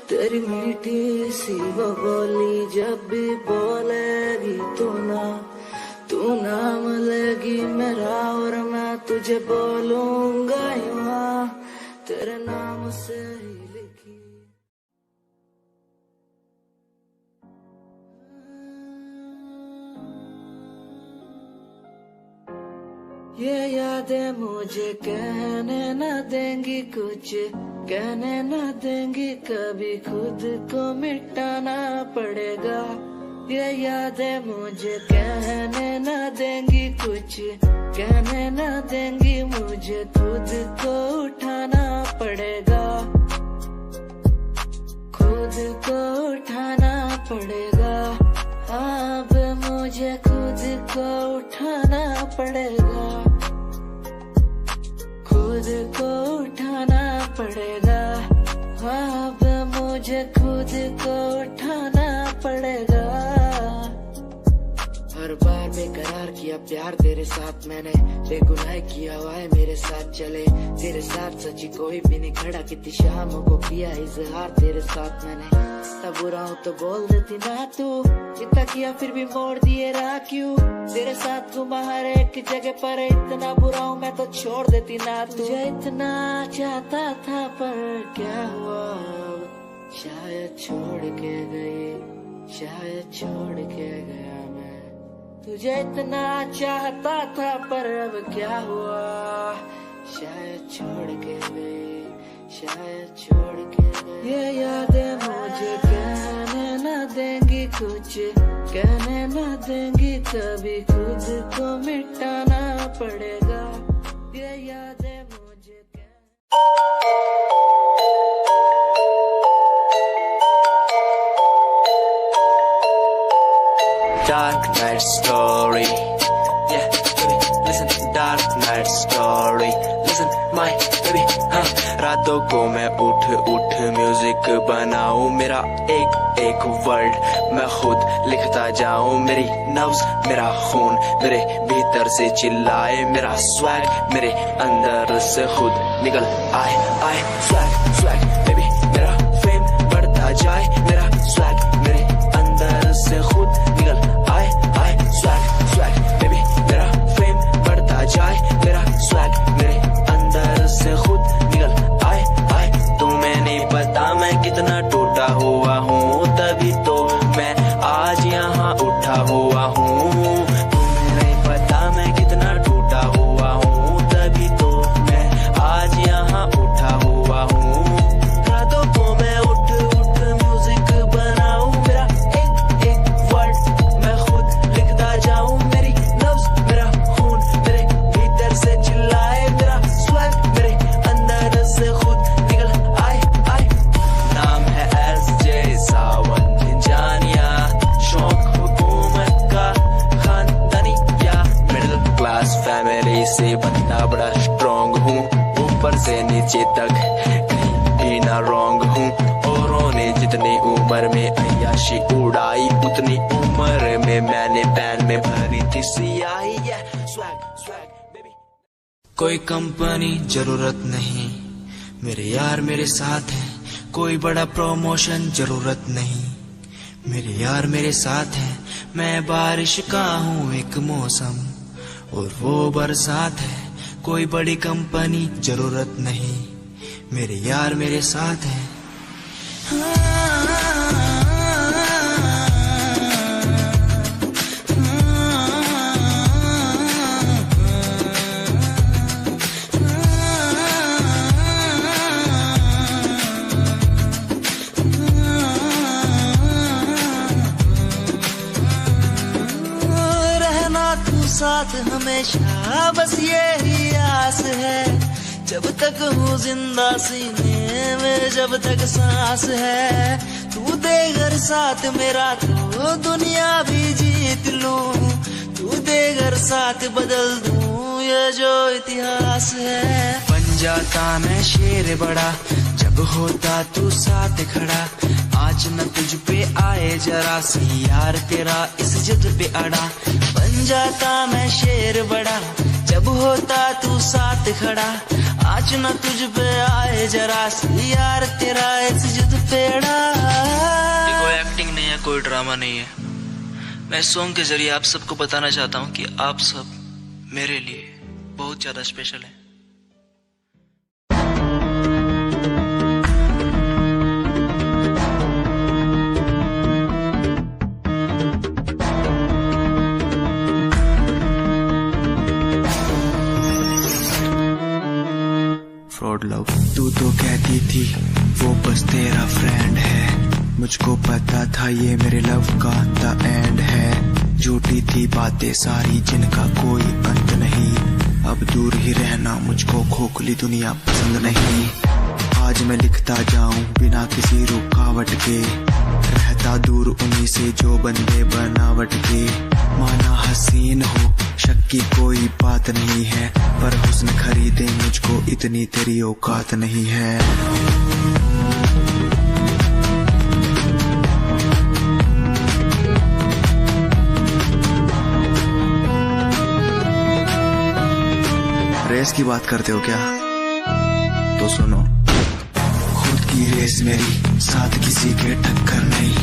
Speaker 6: तेरी मीठी सी वो बोली जब भी बोलेगी तू नाम लेगी मेरा और मैं तुझे बोलूंगा यूं। तेरे नाम से ही लिखी। ये यादें मुझे कहने न देंगी कुछ, कहने न देंगी कभी, खुद को मिटाना पड़ेगा। ये यादें मुझे कहने न देंगी कुछ, कहने न देंगी मुझे, खुद को उठाना पड़ेगा, खुद को उठाना पड़ेगा। अब मुझे खुद को उठाना पड़ेगा, खुद को उठाना पड़ेगा। अब मुझे खुद को उठाना पड़ेगा। हर बार बेकरार किया प्यार तेरे साथ मैंने, बेगुनाह किया हुआ है मेरे साथ चले। तेरे साथ सच्ची कोई भी नहीं खड़ा, कितनी शामों को किया इजहार तेरे साथ मैंने। तब बुरा हूँ तो बोल देती ना तू, इतना किया फिर भी मोड़ दिए राह क्यों। तेरे साथ घुमा हर एक जगह पर, इतना बुरा हूँ मैं तो छोड़ देती ना तू। तुझे इतना चाहता था पर क्या हुआ, शायद छोड़ के गई, शायद छोड़ के गया मैं। तुझे इतना चाहता था पर अब क्या हुआ, शायद छोड़ के गई, शायद छोड़ के गई। ये यादें मुझे कहने न देंगी कुछ, कहने न देंगी कभी, खुद को मिटाना पड़ेगा। ये यादें मुझे
Speaker 7: Dark night story, yeah, baby, listen, dark night story, listen, my baby, हाँ। रातों को मैं उठ उठ म्यूजिक बनाऊं, मेरा एक एक वर्ड मैं खुद लिखता जाऊं। मेरी नब्ज मेरा खून मेरे भीतर से चिल्लाए, मेरा स्वैग मेरे अंदर से खुद निकल आए आए। स्वैग स्वैग बेबी मेरा फेम बढ़ता जाए, मेरा स्वैग मेरे अंदर से खुद निकल आए आए। स्वैग स्वैग बेबी मेरा फेम बढ़ता जाए, मेरा स्वैग मेरे अंदर से खुद निकल आए आए। तुम्हें नहीं पता मैं कितना टूटा हुआ हूँ, तभी तो मैं आज यहाँ उठा हुआ हूँ। तुम्हें नहीं पता मैं कितना टूटा हुआ हूँ, तभी तो मैं आज यहाँ उठा हुआ हूँ। रातों को मैं उठ उठ म्यूजिक बनाऊं, मेरा एक एक वर्ड मैं खुद लिखता जाऊं। मेरी नब्ज मेरा खून मेरे भीतर से चिल्लाए, मेरा स्वैग मेरे अंदर से खुद निकल आए आए। नाम है SJ सावन जानिया, शौक हुकूमत का खानदानी या मिडिल क्लास फैमिली से बंदा बड़ा स्ट्रॉन्ग हूँ, ऊपर से नीचे तक कहीं भी ना रॉन्ग हूँ। औरों ने जितनी उम्र में अय्याशी उड़ाई, उतनी उम्र में मैंने पैन में भरी थी सियाही। Swag swag baby. कोई कंपनी जरूरत नहीं, मेरे यार मेरे साथ है। कोई बड़ा प्रमोशन जरूरत नहीं, मेरे यार मेरे साथ है। मैं बारिश का हूँ एक मौसम और वो बरसात है। कोई बड़ी कंपनी जरूरत नहीं, मेरे यार मेरे साथ है। रहना तू साथ हमेशा, बस यही आस है। जब तक हूँ जिंदा सीने में, जब तक सांस है। तू दे घर साथ मेरा तो दुनिया भी जीत लूं, तू दे घर साथ बदल दूं ये जो इतिहास है। बन जाता मैं शेर बड़ा जब होता तू साथ खड़ा, आज न तुझ पे आए जरा सी यार तेरा इस जिद पे अड़ा। बन जाता मैं शेर बड़ा जब होता तू साथ खड़ा, आज न तुझ पे आए जरा सी यार तेरा इस जिद पे अड़ा। कोई एक्टिंग नहीं है, कोई ड्रामा नहीं है। मैं सॉन्ग के जरिए आप सबको बताना चाहता हूँ कि आप सब मेरे लिए बहुत ज्यादा स्पेशल है।
Speaker 8: कहती थी वो बस तेरा फ्रेंड है, मुझको पता था ये मेरे लव का द एंड है। झूठी थी बातें सारी जिनका कोई अंत नहीं, अब दूर ही रहना मुझको खोखली दुनिया पसंद नहीं। आज मैं लिखता जाऊं बिना किसी रुकावट के, रहता दूर उन्हीं से जो बंदे बनावट के। माना हसीन हो शक की कोई बात नहीं है, पर हुस्न खरीदे मुझको इतनी तेरी औकात नहीं है। रेस की बात करते हो क्या? तो सुनो, खुद की रेस मेरी साथ किसी के टक्कर नहीं,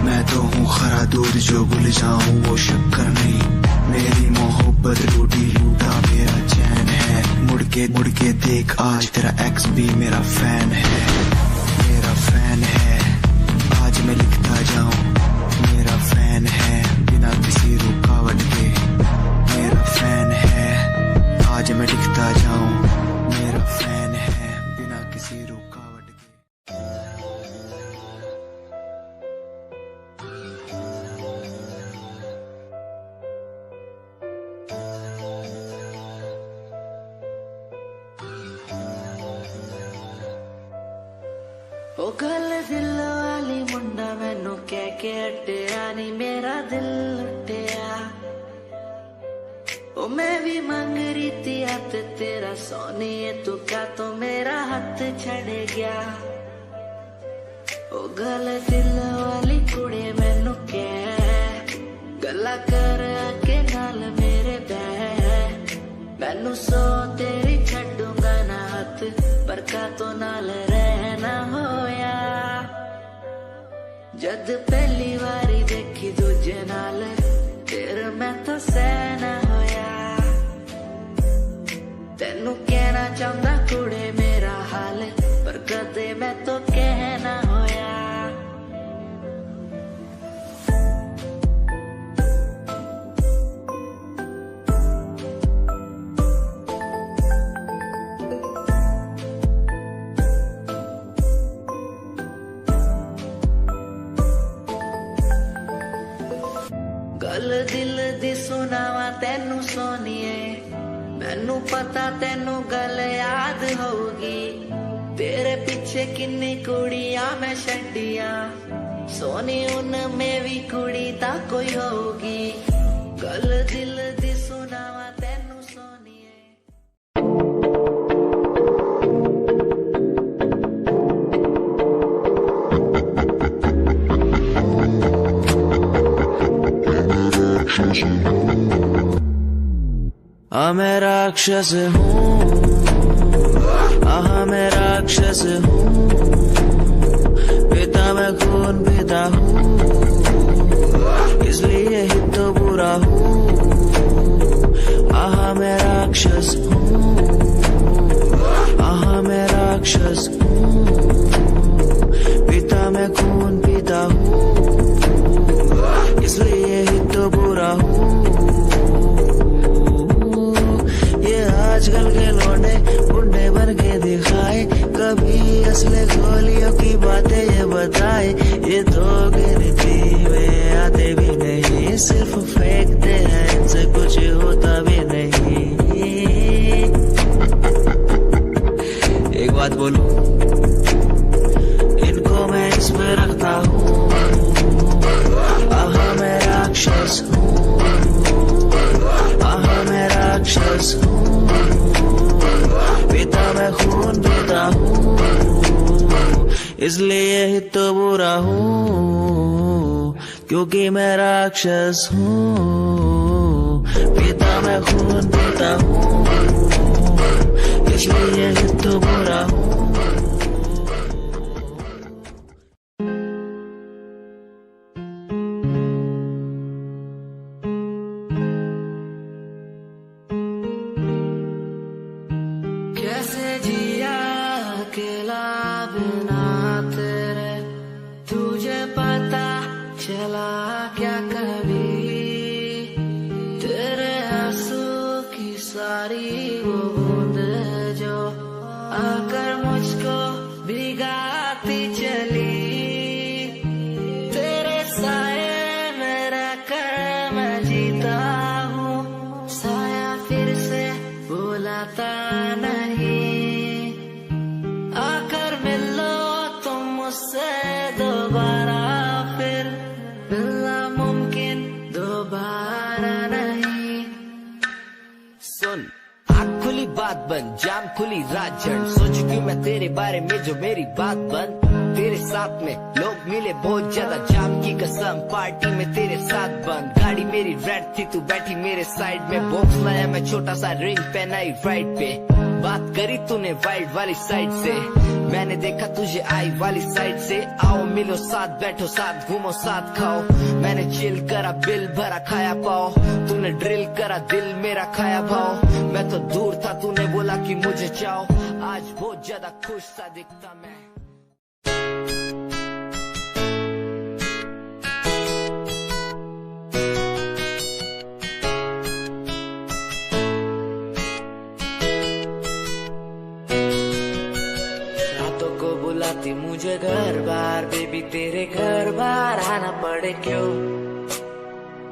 Speaker 8: मैं तो हूँ खरा दूध जो भूल जाऊं वो शक्कर नहीं। मेरी मोहब्बत लूटी लूटा मेरा चैन है, मुड़ के देख आज तेरा एक्स भी मेरा फैन है, मेरा फैन है। आज मैं लिखता जाऊं मेरा फैन है, बिना किसी रुकावट के मेरा फैन है। आज मैं लिखता जाऊं मेरा फैन है, बिना किसी रुकावट के।
Speaker 9: ओ गल दिल वाली मुंडा मैनू कह के हटिया नी मेरा दिल लुटिया। ओ मैं भी मांग रही थी हाथ तेरा सोनिए, तू क्या तो मेरा हाथ छड़ गया। ओ गल दिल वाली कुड़े मैनू कह गला कर के नाल मेरे बह, मैनू सो तेरी छड़ूंगा ना हाथ, पर का तो नाल रहना होया। जद पहली बारी देखी दूजे नाल फिर मैं तो सहना होया। तेनू कहना चाहता कुड़े मेरा हाल, पर कदे मैं तो कहना होया। गल दिल दी सुनावा तेनू सोनिए, मैनू पता तेनू गल याद होगी। तेरे पीछे किन्नी कुड़ियां मैं छड्डियां, सोनी उनमें भी कुड़ी ता कोई होगी। गल दिल दी सुनावा तेनू सोनिए।
Speaker 10: मैं राक्षस हूँ, मैं राक्षस हूँ, पिता मैं खून पिता हूँ, इसलिए ही तो बुरा हूँ। मैं राक्षस हूँ, मैं राक्षस हूँ, पिता मैं खून पिता हूँ, इसलिए ही तो बुरा हूँ। आजकल के लौंडे बुढ़े बन के दिखाए, कभी असले गोलियों की बातें ये बताए। ये तो गिनती में आते भी नहीं, सिर्फ फेंकते हैं, इनसे कुछ होता भी नहीं। एक बात बोलूं, इनको मैं इस पे रखता हूँ। मैं राक्षस हूँ, मैं राक्षस हूँ, पिता मैं खून पीता हूँ, इसलिए ही तो बुरा हूँ, क्योंकि मैं राक्षस हूँ। पिता मैं खून पीता हूँ, इसलिए ही तो बुरा हूँ। कैसे जिया अकेला बिना तेरे, तुझे पता चला क्या कभी? तेरे आंसू सारी वो बूंद जो आकर मुझको
Speaker 6: खुली राजन। सोच क्यों मैं तेरे बारे में जो मेरी बात बंद। तेरे साथ में लोग मिले बहुत ज्यादा, जाम की कसम पार्टी में तेरे साथ बंद। गाड़ी मेरी रेड थी, तू बैठी मेरे साइड में। बॉक्स लाया मैं छोटा सा, रिंग पहनाई राइट पे। बात करी तूने वाइल्ड वाली साइड से, मैंने देखा तुझे आई वाली साइड से। आओ मिलो साथ, बैठो साथ, घूमो साथ, खाओ। मैंने चिल करा, बिल भरा, खाया पाओ। तूने ड्रिल करा, दिल मेरा खाया भाव। मैं तो दूर था, तूने बोला कि मुझे चाहो। आज बहुत ज्यादा खुश सा दिखता मैं।
Speaker 9: बुलाती मुझे घर बार, बेबी तेरे घर बार आना पड़े क्यों।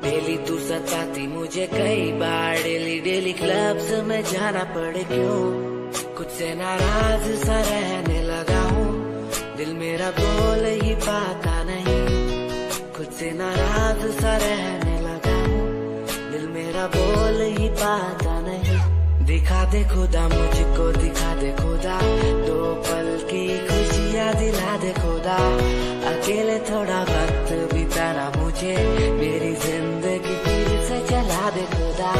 Speaker 9: डेली तू सताती मुझे कई बार, डेली डेली क्लब्स में जाना पड़े क्यों। खुद से नाराज सा रहने लगा हूँ, दिल मेरा बोल ही पाता नहीं। खुद से नाराज सा रहने लगा हूँ, दिल मेरा बोल ही पाता नहीं। दिखा दे खुदा मुझको, दिखा दे खुदा, दो पल की खुशियाँ दिला दे खुदा। अकेले थोड़ा वक्त बिताना मुझे, मेरी जिंदगी फिर से चला दे खुदा।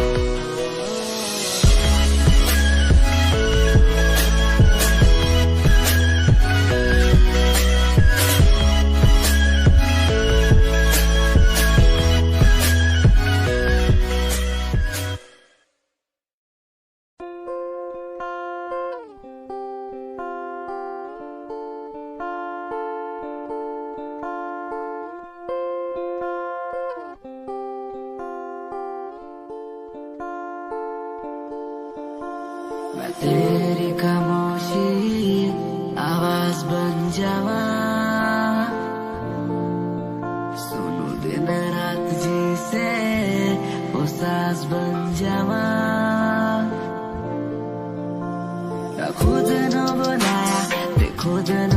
Speaker 9: मैं तेरी खामोशी आवाज बन जावा, सुनू दिन रात जी से वो सास बन जावा। खुद न बनाया ते खुद न